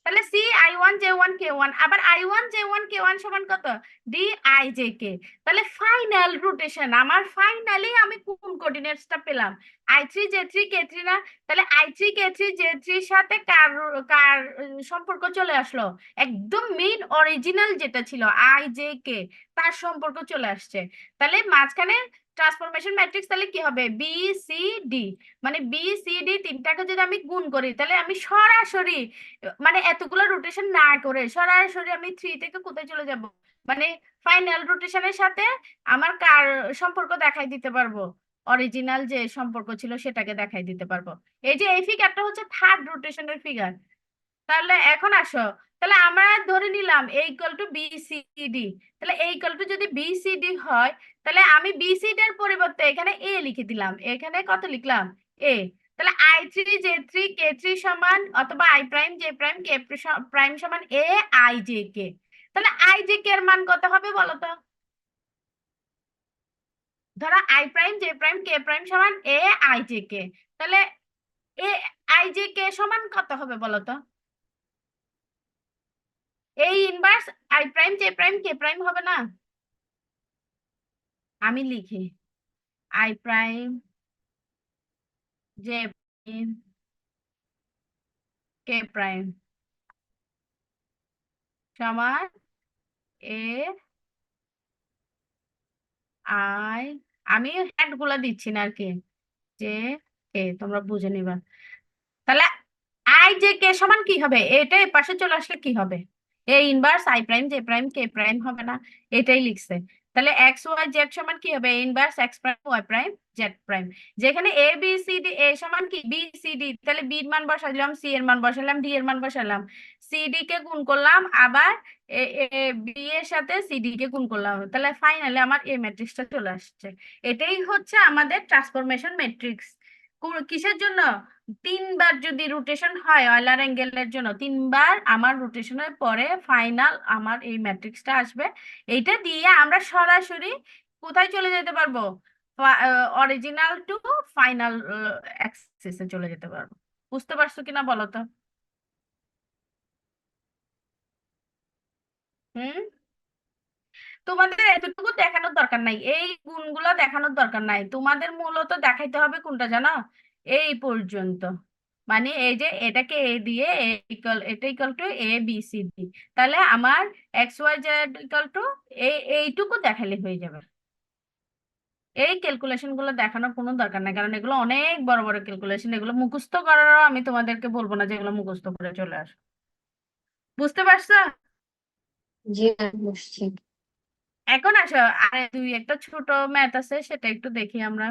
তাহলে সি I1 J1 K1 আবার I1 J1 K1 সমান কত ডি আই জে কে। তাহলে ফাইনাল রোটেশন আমার ফাইনালি আমি কোন কোঅর্ডিনেটসটা পেলাম I3 J3 K3 না। তাহলে I3 K3 J3 এর সাথে কার কার সম্পর্ক চলে আসলো একদম মেইন অরিজিনাল যেটা ছিল আই জে কে তার সম্পর্ক চলে আসছে। তাহলে মাঝখানে ট্রান্সফরমেশন ম্যাট্রিক্স তাহলে কি হবে বি সি ডি, মানে বি সি ডি তিনটাকে যদি আমি গুণ করি তাহলে আমি সরাসরি মানে এতগুলো রোটেশন না করে সরাসরি আমি 3 থেকে কোথায় চলে যাব মানে ফাইনাল রোটেশনের সাথে আমার কার সম্পর্ক দেখাই দিতে পারবো অরিজিনাল যে সম্পর্ক ছিল সেটাকে দেখাই দিতে পারবো। এই যে এই ফিগারটা হচ্ছে থার্ড রোটেশনের ফিগার। তাহলে এখন আসো, তাহলে আমরা ধরে নিলাম এ ইকুয়াল টু বিসিডি। তাহলে এ ইকুয়াল টু যদি বিসিডি হয় তাহলে আমি বিসিডি এর পরিবর্তে এখানে এ লিখে দিলাম, এখানে কত লিখলাম এ। তাহলে I3 J3 K3 সমান অথবা I prime J prime K prime সমান এ আই জে কে। তাহলে আই জে কে এর মান কত হবে বলো তো? ধরো I prime J prime K prime সমান এ আই জে কে, তাহলে এ আই জে কে সমান কত হবে বলো তো? এই inverse I prime J prime K prime হবে না? আমি লিখি I prime J prime K prime সমান এ আই, আমি হ্যান্ড গুলা দিচ্ছি না আর কি, যে কে তোমরা বুঝে নিবা। তাহলে আই জে কে সমান কি হবে, এটা এর পাশে চলে আসলে কি হবে A inverse I prime J prime K prime হবে না? এটাই লিখছে। তাহলে এক্স ওয়াই জেড সমান কি হবে inverse X prime Y prime Z prime. যেখানে A B C D A সমান কি বি সি ডি, তাহলে বি এর মান বসাইলাম, সি এর মান বসালাম, ডি এর মান বসালাম, সি ডি কে গুণ করলাম, আবার বি এর সাথে সি ডি কে গুণ করলাম, তাহলে ফাইনালি আমার এই ম্যাট্রিক্সটা চলে আসছে। এটাই হচ্ছে আমাদের ট্রান্সফরমেশন ম্যাট্রিক্স। কিসের জন্য? 3 বার যদি রোটেশন হয় অয়লার অ্যাঙ্গেলের জন্য 3 বার আমার রোটেশনের পরে ফাইনাল আমার এই ম্যাট্রিক্সটা আসবে। এইটা দিয়ে আমরা সরাসরি কোথায় চলে যেতে পারবো অরিজিনাল টু ফাইনাল অ্যাক্সিসে চলে যেতে পারবো। বুঝতে পারছো কিনা বলো তো? হুম, তোমাদের এতটুকু দেখানোর দরকার নাই, এই গুণগুলো দেখানোর দরকার নাই, তোমাদের মূলত দেখাইতে হবে কোনটা জানো এই পর্যন্ত, মানে এই যে এটাকে এ দিয়ে এটা equal to A B C D, তাহলে আমার X Y Z equal to এইটুকু দেখালে হয়ে যাবে। এই ক্যালকুলেশন গুলো দেখানোর কোনো দরকার নাই, কারণ এগুলো অনেক বড় বড় ক্যালকুলেশন, এগুলো মুখস্থ করারও আমি তোমাদেরকে বলবো না যেগুলো মুখস্থ করে চলে আসো। বুঝতে পারছো? জি ম্যাম, বুঝছি। এখন আসো আর দুই একটা ছোট ম্যাথ আছে সেটা একটু দেখি আমরা।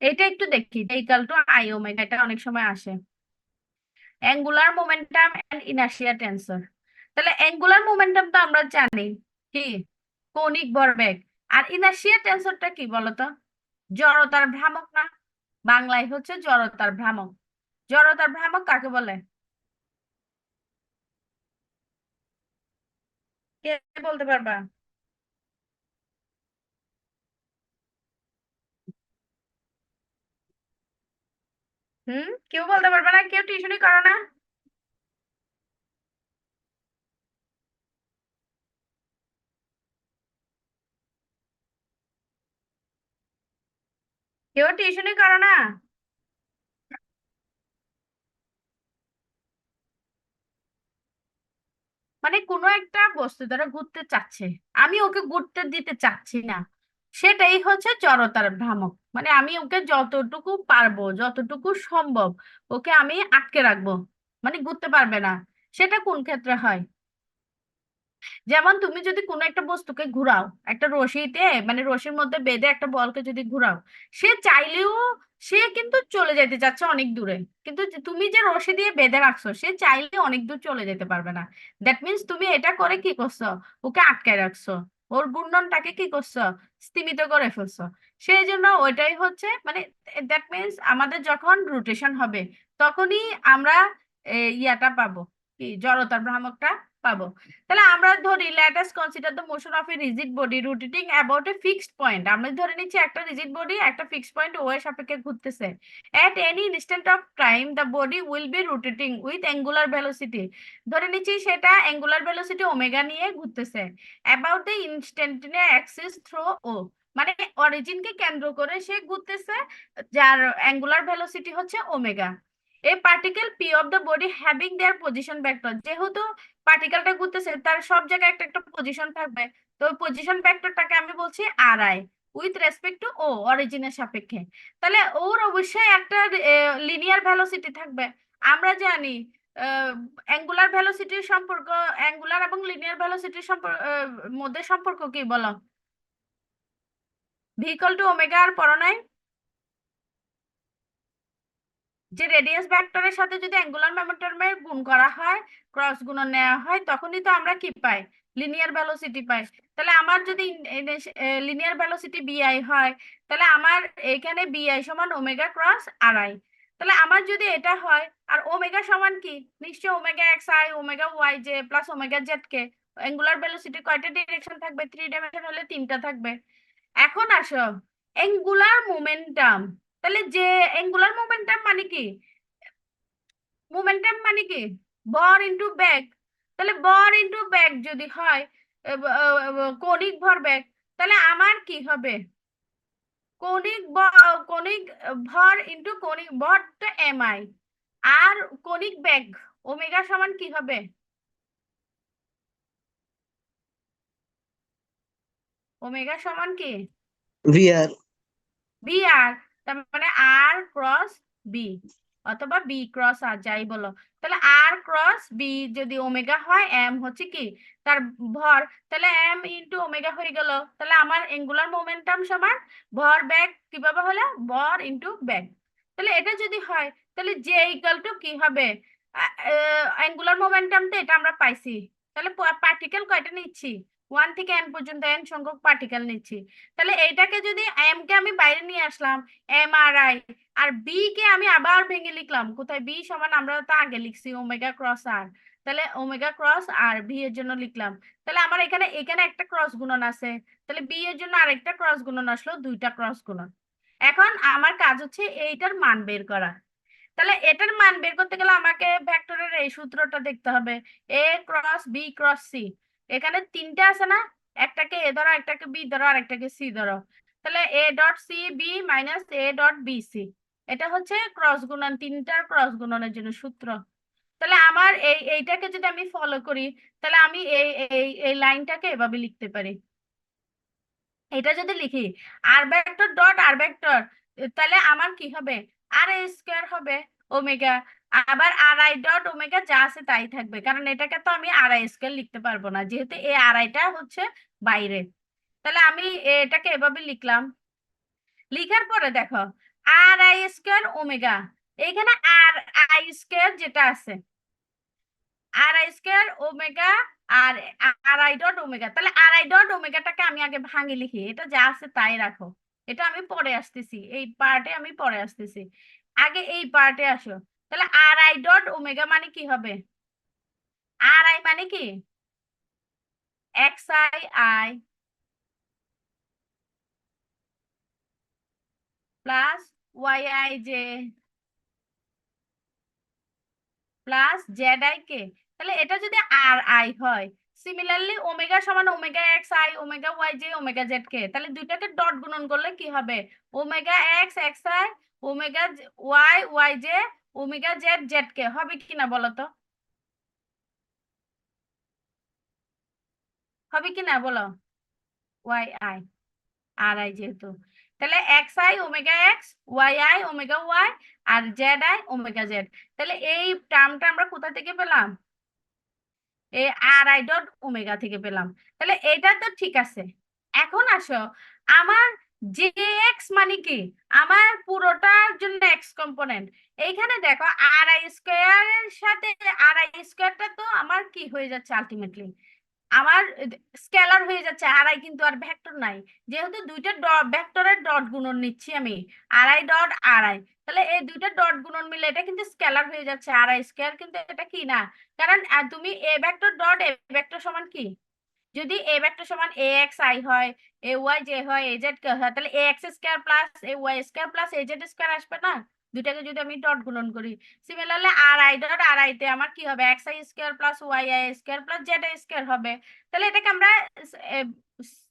এটা একটু দেখি ইকুয়াল টু আই ওমেগা, এটা অনেক সময় আসে। Angular momentum and inertia tensor. তাহলে অ্যাঙ্গুলার মোমেন্টাম তো আমরা জানি কি কৌণিক ভরবেগ, আর ইনার্শিয়া টেন্সরটা কি বলতো? জড়তার ভ্রামক না? বাংলায় হচ্ছে জড়তার ভ্রামক। জড়তার ভ্রামক কাকে বলে? কে বলতে পারবা? কেউ বলতে পারবে না? কেউ টিউশনি করো না? কেউ টিউশনি করো না? মানে কোনো একটা বস্তু দ্বারা ঘুরতে চাচ্ছে, আমি ওকে ঘুরতে দিতে চাচ্ছি না, সেটাই হচ্ছে জড়তার ভ্রামক। মানে আমি ওকে যতটুকু পারবো যতটুকু সম্ভব ওকে আমি আটকে রাখবো, মানে ঘুরতে পারবে না। সেটা কোন ক্ষেত্রে হয়? যেমন তুমি যদি কোনো একটা বস্তুকে ঘুরাও একটা রশিতে, মানে রশির মধ্যে বেঁধে একটা বলকে যদি ঘুরাও, সে চাইলেও সে কিন্তু চলে যেতে চাচ্ছে অনেক দূরে, কিন্তু তুমি যে রশি দিয়ে বেঁধে রাখছো সে চাইলে অনেক দূর চলে যেতে পারবে না। দ্যাট মিনস তুমি এটা করে কি করছো, ওকে আটকায় রাখছো, ওর ঘূর্ণনটাকে কি করছো, স্তিমিত করে ফেলছো। সেই জন্য ওইটাই হচ্ছে মানে দ্যাট মিনস আমাদের যখন রোটেশন হবে তখনই আমরা ইয়াটা পাবো, কি জড়তার ভ্রামকটা পাবো। তাহলে আমরা ধরি let us consider the motion of a rigid body rotating about a fixed point। আমরা ধরে নিচ্ছি একটা রিজিড বডি একটা ফিক্সড পয়েন্ট ও এর সাপেক্ষে ঘুরতেছে। at any instant of time the body will be rotating with angular velocity। ধরে নিচ্ছি সেটা অ্যাঙ্গুলার ভেলোসিটি ওমেগা নিয়ে ঘুরতেছে about the instantaneous axis through o, মানে অরিজিনকে কেন্দ্র করে সে ঘুরতেছে যার অ্যাঙ্গুলার ভেলোসিটি হচ্ছে omega. A particle P of the body having there position vector, যেহেতু পার্টিকেলটা ঘুরতেছে তার সব জায়গায় একটা একটা পজিশন থাকবে, তো পজিশন ভেক্টরটাকে আমি বলছি আর আই উইথ রেসপেক্ট টু ও অরিজিনের সাপেক্ষে। তাহলে ওর অবশ্যই একটা লিনিয়ার ভেলোসিটি থাকবে। আমরা জানি অ্যাঙ্গুলার ভেলোসিটির সম্পর্ক, অ্যাঙ্গুলার এবং লিনিয়ার ভেলোসিটির মধ্যে সম্পর্ক কি বলো? ভি ইকুয়াল টু ওমেগা আর পড়ো নাই? যে রেডিয়াস ভেক্টরের সাথে যদি অ্যাঙ্গুলার মোমেন্টামের গুণ করা হয়, ক্রস গুণন নেওয়া হয়, তখনই তো আমরা কি পাই? লিনিয়ার ভেলোসিটি পাই। তাহলে আমার যদি লিনিয়ার ভেলোসিটি বিআই হয়, তাহলে আমার এখানে বিআই সমান ওমেগা ক্রস আর আই। তাহলে আমার যদি এটা হয়, আর ওমেগা সমান কি? নিশ্চয় omega x I omega Y j plus omega Z k. Angular velocity কয়টা ডিরেকশন থাকবে? 3 ডাইমেনশন হলে 3টা থাকবে। এখন আসো অ্যাঙ্গুলার মোমেন্টাম। তাহলে যে অ্যাঙ্গুলার মোমেন্টাম মানে কি? মোমেন্টাম মানে কি? ভর ইনটু বেগ। তাহলে ভর ইনটু বেগ যদি হয় কৌণিক ভরবেগ, তাহলে আমার কি হবে? কৌণিক ভর ইনটু কৌণিক ভর তো এম আই, আর কৌণিক বেগ ওমেগা সমান কি হবে? ওমেগা সমান কি? ভিআর। বি আর, তার মানে আর ক্রস বি অথবা বি ক্রস আর যাই বলো। তাহলে আর ক্রস বি যদি ওমেগা হয়, এম হচ্ছে কি তার ভর, তাহলে এম ইন্টু ওমেগা হয়ে গেল। তাহলে আমার অ্যাঙ্গুলার মোমেন্টাম সমান ভর বেগ কিভাবে হলো? ভর ইন্টু বেগ। তাহলে এটা যদি হয়, তাহলে জে ইকুয়াল টু কি হবে? অ্যাঙ্গুলার মোমেন্টাম তো এটা আমরা পাইছি। তাহলে পার্টিকেল কয়টা নিচ্ছি? 1 থেকে n পর্যন্ত n সংখ্যক পার্টিকেল নিচ্ছি। তাহলে এইটাকে যদি এম কে আমি বাইরে নিয়ে আসলাম, এম আর আই, আর বি কে আমি আবার ভেঙে লিখলাম কোথায়? বি সমান আমরা তো আগে লিখছি ওমেগা ক্রস আর, তাহলে ওমেগা ক্রস আর ভি এর জন্য লিখলাম। তাহলে আমার এখানে এখানে একটা ক্রস গুণন আছে, তাহলে বি এর জন্য আরেকটা ক্রস গুণন আসলো, দুইটা ক্রস গুণন। এখন আমার কাজ হচ্ছে এইটার মান বের করা। তাহলে এটার মান বের করতে গেলে আমাকে ভেক্টরের এই সূত্রটা দেখতে হবে, এ ক্রস বি ক্রস সি। এখানে 3টা আছে না? একটাকে এ ধরো, একটাকে বি ধরো, আর একটাকে সি ধরো। তাহলে A dot C B minus A dot B C, এটা হচ্ছে ক্রস গুণন, 3টার ক্রস গুণনের জন্য সূত্র। তাহলে আমার এইটাকে যদি আমি ফলো করি, তাহলে আমি এই লাইনটাকে এভাবে লিখতে পারি। এটা যদি লিখি আর ভেক্টর ডট আর ভেক্টর, তাহলে আমার কি হবে? আর এ স্কয়ার হবে ওমেগা, আবার আর আই ডট ওমেগা যা আছে তাই থাকবে, কারণ এটাকে তো আমি আর আই স্কয়ার লিখতে পারবো না, যেহেতু এই আর আইটা হচ্ছে বাইরে। তাহলে আমি এটাকে এভাবে লিখলাম। লিখার পরে দেখো আর আই স্কয়ার ওমেগা, এইখানে আর আই স্কয়ার যেটা আছে, আর আই স্কয়ার ওমেগা আর আর আই ডট ওমেগা। তাহলে আর আই ডট ওমেগাটাকে আমি আগে ভাঙে লিখি, এটা যা আছে তাই রাখো, এটা আমি পরে আসতেছি, এই পার্টে আমি পরে আসতেছি, আগে এই পার্টে আসো। তাহলে আর আই ডট ওমেগা মানে কি হবে? আর আই মানে কি? X I I plus Y I J plus Z I K. তাহলে এটা যদি আর আই হয়, সিমিলারলি ওমেগা সমান omega x I omega Y J omega Z K, তাহলে দুইটাকে ডট গুণন করলে কি হবে? Omega X x I omega Y Y J omega Z Z K হবে কিনা বলো তো? হবে কিনা বলো? ওয়াই আই আর আই যেহেতু, তাহলে x I omega x y I omega y আর জেড আই ওমেগা জেড। তাহলে এই টার্মটা আমরা কোথা থেকে পেলাম? এ আর আই ডট ওমেগা থেকে পেলাম। তাহলে এটা তো ঠিক আছে। এখন আসো আমার জে এক্স মানে কি? আমার পুরোটার জন্য এক্স কম্পোনেন্ট। এইখানে দেখো আর আই স্কোয়ারের সাথে আর আই স্কোয়ারটা তো আমার কি হয়ে যাচ্ছে আলটিমেটলি? আমার স্কেলার হয়ে যাচ্ছে আড়াই, কিন্তু আর ভেক্টর নাই। যেহেতু দুইটা ভেক্টরের ডট গুণন নিচ্ছি আমি, আড়াই ডট আড়াই, তাহলে এই দুইটা ডট গুণন মিলে এটা কিন্তু স্কেলার হয়ে যাচ্ছে আড়াই স্কয়ার, কিন্তু এটা কি না। কারণ তুমি এ ভেক্টর ডট এ ভেক্টর সমান কি, যদি এ ভেক্টর সমান এ এক্স আই হয়, এ ওয়াই জে হয়, এ জেড কে হয়, তাহলে A X square plus A Y square plus A Z square আসবে না, দুইটাকে যদি আমি ডট গুণন করি। Similarly R I dot R আইতে আমার কি হবে, X I square plus Y I square plus Z I square হবে। তাহলে এটাকে আমরা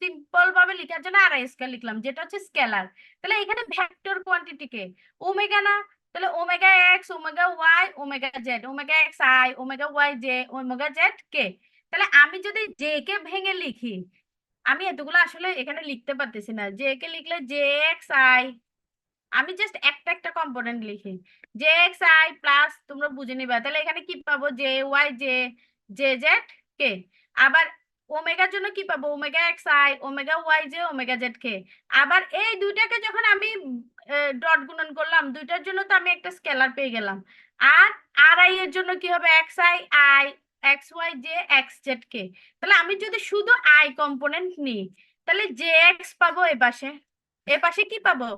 সিম্পল ভাবে লেখার জন্য আর আই স্কয়ার লিখলাম, যেটা হচ্ছে স্কেলার। তাহলে এখানে ভেক্টর কোয়ান্টিটি কে ওমেগা না, তাহলে omega X omega Y omega Z, omega x I omega Y J omega Z K. তাহলে আমি যদি জে কে ভেঙে লিখি, আমি এতগুলো আসলে এখানে লিখতে পারতেছি না, জে কে লিখলে জে এক্স আই, আমি জাস্ট একটা একটা কম্পোনেন্ট লিখি, জে এক্স আই প্লাস, তোমরা বুঝে নিবা, তাহলে এখানে কি পাবো, J Y J J Z K. আবার ওমেগার জন্য কি পাবো, omega x I omega Y J omega Z K. আবার এই দুইটাকে যখন আমি ডট গুণন করলাম, দুইটার জন্য তো আমি একটা স্কেলার পেয়ে গেলাম। আর আর আই এর জন্য কি হবে, X I I x Y J X Z K. তাহলে আমি যদি শুধু আই কম্পোনেন্ট নিই, তাহলে জে এক্স পাবো এ পাশে কি পাবো,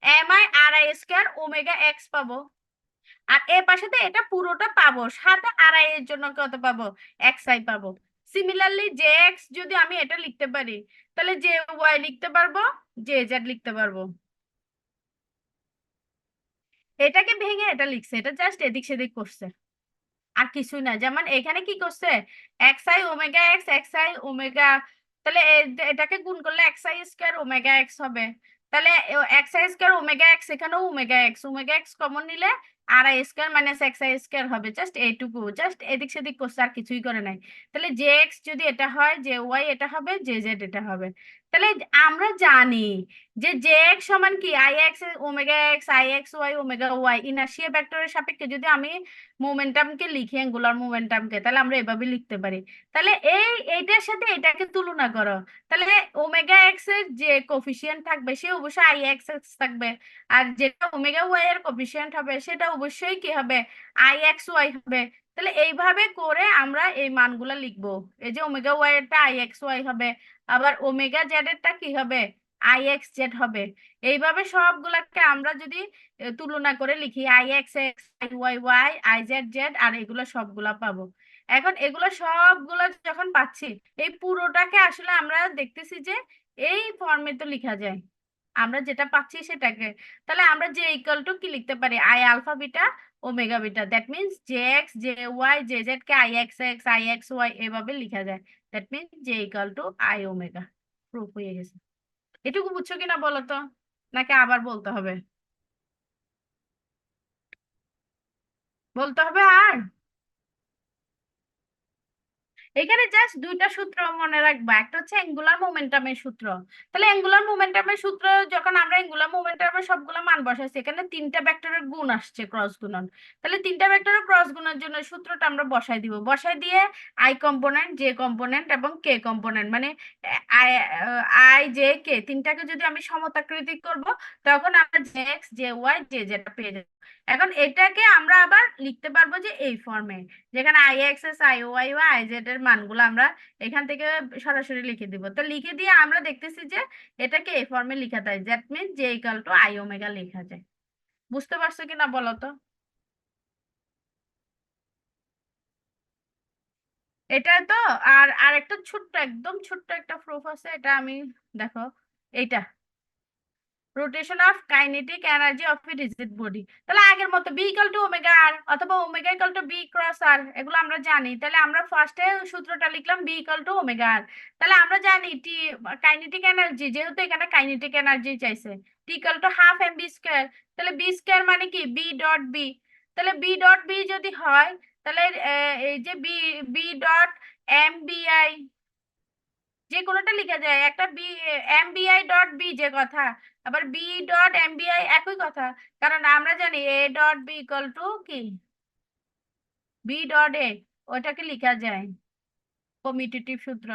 m i r I square omega x পাবো। আর এ পাশেতে এটা পুরোটা পাবো, সাথে আর আই এর জন্য কত পাবো, এক্স আই পাবো। সিমিলারলি জে এক্স যদি আমি এটা লিখতে পারি, তাহলে জে ওয়াই লিখতে পারবো, জে জেড লিখতে পারবো। এটাকে ভেঙে এটা লিখছে, এটা জাস্ট এদিক সেদিক করছে, আর কিছুই না। যেমন এখানে কি করছে, X I omega x I omega, তাহলে এটাকে গুণ করলে X I square omega X হবে। তাহলে x I square omega X, এখানেও ওমেগা এক্স কমন নিলে R I square minus X I square হবে, জাস্ট এইটুকু, জাস্ট এদিক সেদিক করছে, আর কিছুই করে নাই। তাহলে জে এক্স যদি এটা হয়, জে ওয়াই এটা হবে, জে জেড এটা হবে। তাহলে আমরা জানি যে জে এক্স সমান কি, I x omega x I x y omega y, inertia ভেক্টরের সাপেক্ষে যদি আমি মোমেন্টামকে লিখি, অ্যাঙ্গুলার মোমেন্টামকে, তাহলে আমরা এভাবে লিখতে পারি। তাহলে এইটার সাথে এটাকে তুলনা করো, তাহলে ওমেগা এক্স এর যে কোফিশিয়েন্ট থাকবে সে অবশ্যই আই এক্স এক্স থাকবে, আর যেটা ওমেগা ওয়াই এর কোফিশিয়েন্ট হবে সেটা অবশ্যই কি হবে, আই এক্স ওয়াই হবে। তাহলে এইভাবে করে আমরা এই মানগুলা লিখবো, এই যে ওমেগা ওয়াই এরটা আই এক্স ওয়াই হবে, আবার ওমেগা জেড এরটা কি হবে, আই এক্স জেড হবে। এইভাবে সবগুলাকে আমরা যদি তুলনা করে লিখি, I x x I Y Y I Z Z, আর এগুলো সবগুলা পাবো। এখন এগুলো সবগুলো যখন পাচ্ছি, এই পুরোটাকে আসলে আমরা দেখতেছি যে এই ফর্মে তো লেখা যায়, আমরা যেটা পাচ্ছি সেটাকে। তাহলে আমরা যে ইকুয়াল টু কি লিখতে পারি, I alpha beta omega beta, that means J x J Y J Z কে I x x I x y এভাবে লেখা যায়, that means J equal to I omega. Proof হয়ে গেছে। এটুকু বুঝছো কিনা বলো তো, নাকি আবার বলতে হবে, বলতে হবে আর। এখানে জাস্ট দুইটা সূত্র মনে রাখবা, একটা হচ্ছে অ্যাঙ্গুলার মোমেন্টামের সূত্র। তাহলে অ্যাঙ্গুলার মোমেন্টামের সূত্র যখন আমরা অ্যাঙ্গুলার মোমেন্টামের সবগুলো মান বসাইছি, এখানে তিনটা ভেক্টরের গুণ আসছে, ক্রস গুণন। তাহলে তিনটা ভেক্টরের ক্রস গুণের জন্য সূত্রটা আমরা বসাই দিব, বসাই দিয়ে আই কম্পোনেন্ট জে কম্পোনেন্ট এবং কে কম্পোনেন্ট, মানে আই আই জে কে তিনটাকে যদি আমি সমতাকৃতি করব, তখন আমরা J x J Y J যেটা পেয়ে যাবো। এখন এটাকে আমরা আবার লিখতে পারবো যে এই ফর্মে, যেখানে I x s I Y Y I z এর মানগুলো আমরা এখান থেকে সরাসরি লিখে দিব। তো লিখে দিয়ে আমরা দেখতেছি যে এটাকে এই ফর্মে লেখা যায়, that means J equal to I omega লেখা যায়। বুঝতে পারছো কিনা বলো তো। এটা তো, আর আরেকটা ছোট্ট একদম ছোট্ট একটা প্রুফ আছে, এটা আমি দেখো, এইটা rotation of kinetic energy of a rigid body. তাহলে আগের মতো B equal to omega R অথবা omega equal to B cross R, এগুলো আমরা জানি। তাহলে আমরা ফার্স্টে সূত্রটা লিখলাম B equal to omega R. তাহলে আমরা জানি টি কাইনেটিক এনার্জি, যেহেতু এখানে কাইনেটিক এনার্জি চাইছে, T equal to half M B square. তাহলে বি স্কয়ার মানে কি, বি ডট বি। তাহলে বি ডট বি যদি হয়, তাহলে এই যে B B dot M B I, যে কোনোটা লিখা যায়, একটা বি এমবিআই ডট বি যে কথা, আবার বি ডট এমবিআই একই কথা, কারণ আমরা জানি A dot B equal to কি, বি ডট এ, ওটাকে লিখা যায় কমিউটেটিভ সূত্র।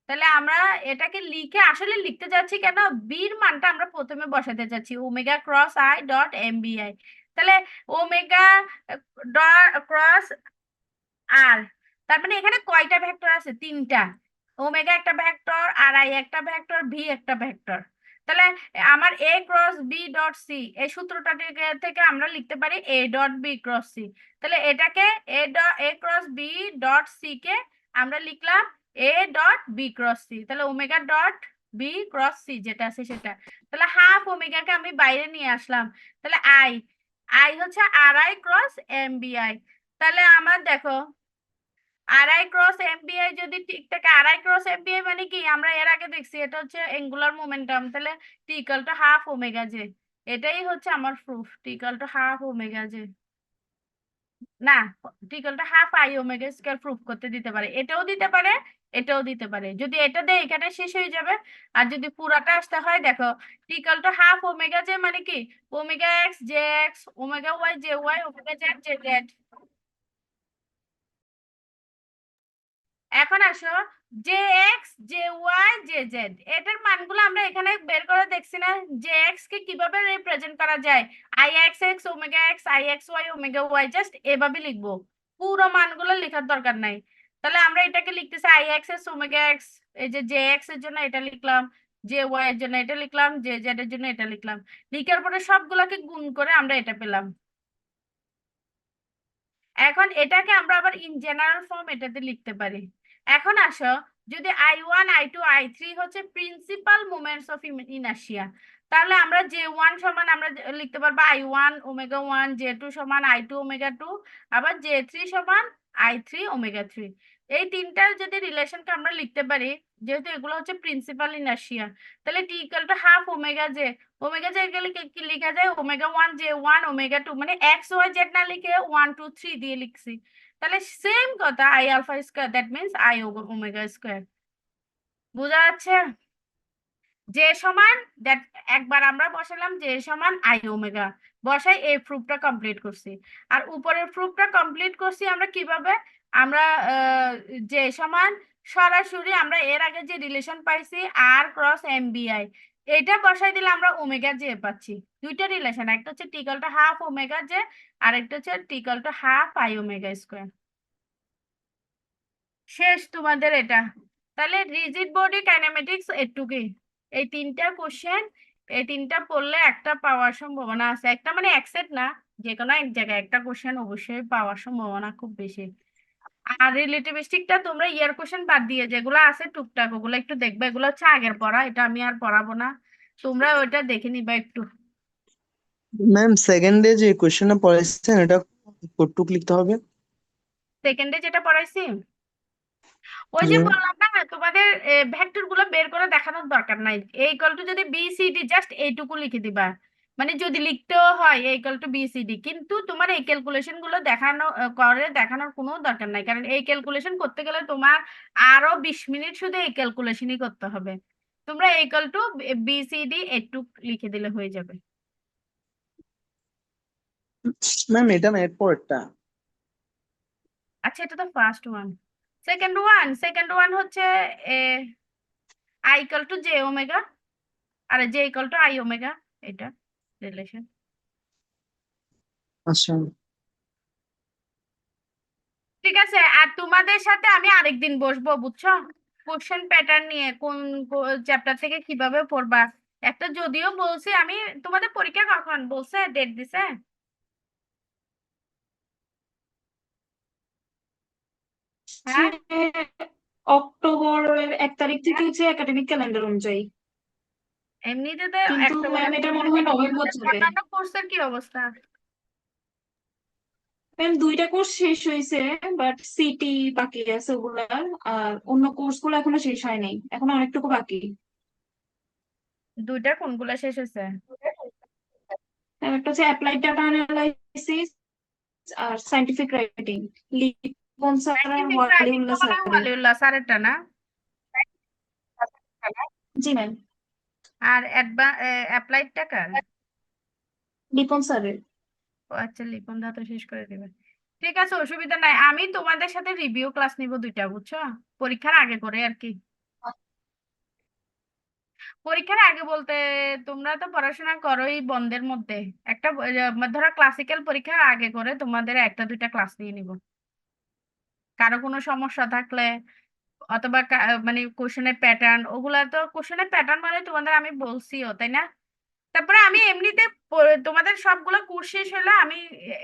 তাহলে আমরা এটাকে লিখে আসলে লিখতে যাচ্ছি কেন, বির মানটা আমরা প্রথমে বসাতে যাচ্ছি, omega cross I dot M B I. তাহলে ওমেগা ডট ক্রস আর, তার মানে এখানে কয়টা ভেক্টর আছে? তিনটা। ওমেগা একটা ভেক্টর, আর আই একটা ভেক্টর, ভি একটা ভেক্টর। তাহলে আমার A cross B dot C এই সূত্রটা থেকে আমরা লিখতে পারি A dot B cross C. তাহলে এটাকে A cross B dot C কে আমরা লিখলাম A dot B cross C. তাহলে omega dot B cross C যেটা আছে সেটা। তাহলে হাফ ওমেগাকে আমি বাইরে নিয়ে আসলাম। তাহলে আই আই হচ্ছে R I cross M B I. তাহলে আমার দেখো R I cross M B I যদি ঠিক থাকে, R I cross M B I মানে কি আমরা এর আগে দেখছি এটা হচ্ছে এঙ্গুলার মোমেন্টাম। তাহলে T equal to half omega J. এটাই হচ্ছে আমার proof, T equal to half omega J. না, T equal to half I omega square proof করতে দিতে পারে, এটাও দিতে পারে, এটাও দিতে পারে। যদি এটা দেয় এখানে শেষ হয়ে যাবে। আর যদি পুরাটা আসতে হয় দেখো T equal to half omega J মানে কি omega X J X, omega Y J Y, omega Z J Z. এখন আসো J x J Y J Z, এটার মানগুলো আমরা এখানে বের করে দেখছি না? জে এক্স কে কিভাবে রিপ্রেজেন্ট করা যায়? I x x omega x, I x y omega y, just এভাবে লিখবো, পুরো মানগুলো লেখার দরকার নাই। তাহলে আমরা এটাকে লিখতেছি I x x omega x, এই যে জে এক্স এর জন্য এটা লিখলাম, জে ওয়াই এর জন্য এটা লিখলাম, জে জেড এর জন্য এটা লিখলাম। লিখার পরে সবগুলোকে গুণ করে আমরা এটা পেলাম। এখন এটাকে আমরা আবার ইন জেনারেল ফর্ম এটাতে লিখতে পারি। এখন আসো যদি I1 I2 I3 হচ্ছে প্রিন্সিপাল মোমেন্টস অফ ইনার্শিয়া, তাহলে আমরা J1 সমান আমরা লিখতে পারবো I1 ওমেগা 1, J2 সমান I2 ওমেগা 2, আবার J3 সমান I3 ওমেগা 3। এই তিনটার যদি রিলেশনকে আমরা লিখতে পারি, যেহেতু এগুলো হচ্ছে প্রিন্সিপাল ইনার্শিয়া, তাহলে T equal to half omega J. Omega J গেলে কি লেখা যায়? ওমেগা 1 J1 ওমেগা 2, মানে এক্স ওয়াই জেড না লিখে 1 2 3 দিয়ে লিখছি। তাহলে সেম কথা I alpha square, that means I omega square. বোঝা যাচ্ছে? যে সমান দ্যাট, একবার আমরা বসালাম যে সমান আই ওমেগা, বসাই এই প্রুফটা কমপ্লিট করছি। আর উপরের প্রুফটা কমপ্লিট করছি আমরা কিভাবে? আমরা যে সমান সরাসরি আমরা এর আগে যে রিলেশন পাইছি আর ক্রস এম বি আই, এটা বসাই দিলে আমরা ওমেগা জে পাচ্ছি। দুইটা রিলেশন, একটা হচ্ছে T equal to half omega J, আর একটা হচ্ছে T equal to half I omega square. শেষ তোমাদের এটা। তাহলে রিজিড বডি কাইনেমেটিক্স এটুকুই। এই তিনটা কোশ্চেন, এই তিনটা পড়লে একটা পাওয়ার সম্ভাবনা আছে, একটা মানে এক সেট না, যে কোনো এক জায়গায় একটা কোশ্চেন অবশ্যই পাওয়ার সম্ভাবনা খুব বেশি। আর রিলেটিভিস্টিকটা তোমরা ইয়ার কোশ্চেন বাদ দিয়ে যেগুলো আছে টুকটাক ওগুলো একটু দেখবে, এগুলো হচ্ছে আগের পড়া, এটা আমি আর পড়াবো না, তোমরা ওইটা দেখে নিবা একটু। ম্যাম সেকেন্ডে যে কোশ্চেনটা পড়াইছেন এটা কতটুকু লিখতে হবে? সেকেন্ডে যেটা পড়াইছি ওই যে জি বললাম না তোমাদের ভেক্টর গুলো বের করে দেখানোর দরকার নাই, এই ইকুয়াল টু যদি বি সি ডি জাস্ট এইটুকু লিখে দিবা, মানে যদি লিখতেও হয় এই equal to B C D, কিন্তু তোমার এই ক্যালকুলেশন গুলো দেখানো করে দেখানোর কোনো দরকার নাই, কারণ এই ক্যালকুলেশন করতে গেলে তোমার আরো 20 মিনিট শুধু এই ক্যালকুলেশনই করতে হবে। তোমরা এই equal to B C D এইটুক লিখে দিলে হয়ে যাবে। ম্যাম এটা না এরপরটা। আচ্ছা এটা তো ফার্স্ট ওয়ান। সেকেন্ড ওয়ান হচ্ছে I equal to J omega, আর J equal to I omega, এটা রিলেশন। আচ্ছা ঠিক আছে, আর তোমাদের সাথে আমি আরেকদিন বসবো বুঝছো, কোশ্চেন প্যাটার্ন নিয়ে কোন চ্যাপ্টার থেকে কিভাবে পড়বা। একটা যদিও বলছি আমি, তোমাদের পরীক্ষা কখন বলছে, ডেট দিছে? হ্যাঁ, অক্টোবরের 1 তারিখ থেকে হচ্ছে একাডেমিক ক্যালেন্ডার অনুযায়ী, এমনিতে তো কিন্তু একটা ম্যাম এটা মনে হয় নভেম্বর যাবে। অন্যান্য কোর্সের কি অবস্থা? ম্যাম 2টা কোর্স শেষ হয়েছে, বাট সিটি বাকি আছে ওগুলার, আর অন্য কোর্স গুলো এখনো শেষ হয় নাই, এখনো অনেকটুকু বাকি। দুইটা কোনগুলা শেষ হয়েছে? একটা হচ্ছে অ্যাপ্লাইড ডাটা অ্যানালাইসিস আর সায়েন্টিফিক রাইটিং, লিপন স্যার আর সায়েন্টিফিক রাইটিং ওয়ালিউল্লাহ তো মনে হয় স্যারের। ওয়ালিউল্লাহ স্যারেরটা না? জি ম্যাম, আর অ্যাপ্লাইডটা কার? লিপন স্যারের। ও আচ্ছা, লিপন দা তো শেষ করে দিবে। ঠিক আছে, অসুবিধা নাই, আমি তোমাদের সাথে রিভিউ ক্লাস নিব দুইটা বুঝছো, পরীক্ষার আগে করে আর কি। পরীক্ষার আগে বলতে তোমরা তো পড়াশোনা করোই বন্ধের মধ্যে, একটা ধরো ক্লাসিক্যাল পরীক্ষার আগে করে তোমাদের একটা দুইটা ক্লাস নিয়ে নিব। কারো কোনো সমস্যা থাকলে অথবা মানে কোশ্চেনের প্যাটার্ন, ওগুলা তো কোশ্চেনের প্যাটার্ন মানে তোমাদের আমি বলছিও, তাই না? তারপরে আমি এমনিতে তোমাদের সবগুলো কোর্স শেষ হলে আমি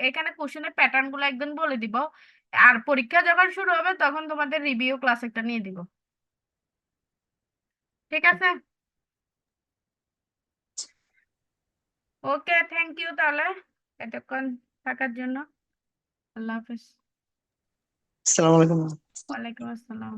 এখানে কোশ্চেনের প্যাটার্ন গুলো একদিন বলে দিব, আর পরীক্ষা যখন শুরু হবে তখন তোমাদের রিভিউ ক্লাস একটা নিয়ে দিব। ঠিক আছে? ওকে, থ্যাংক ইউ তাহলে এতক্ষণ থাকার জন্য। আল্লাহ হাফিজ। আসসালামু আলাইকুম। ওয়ালাইকুম আসসালাম।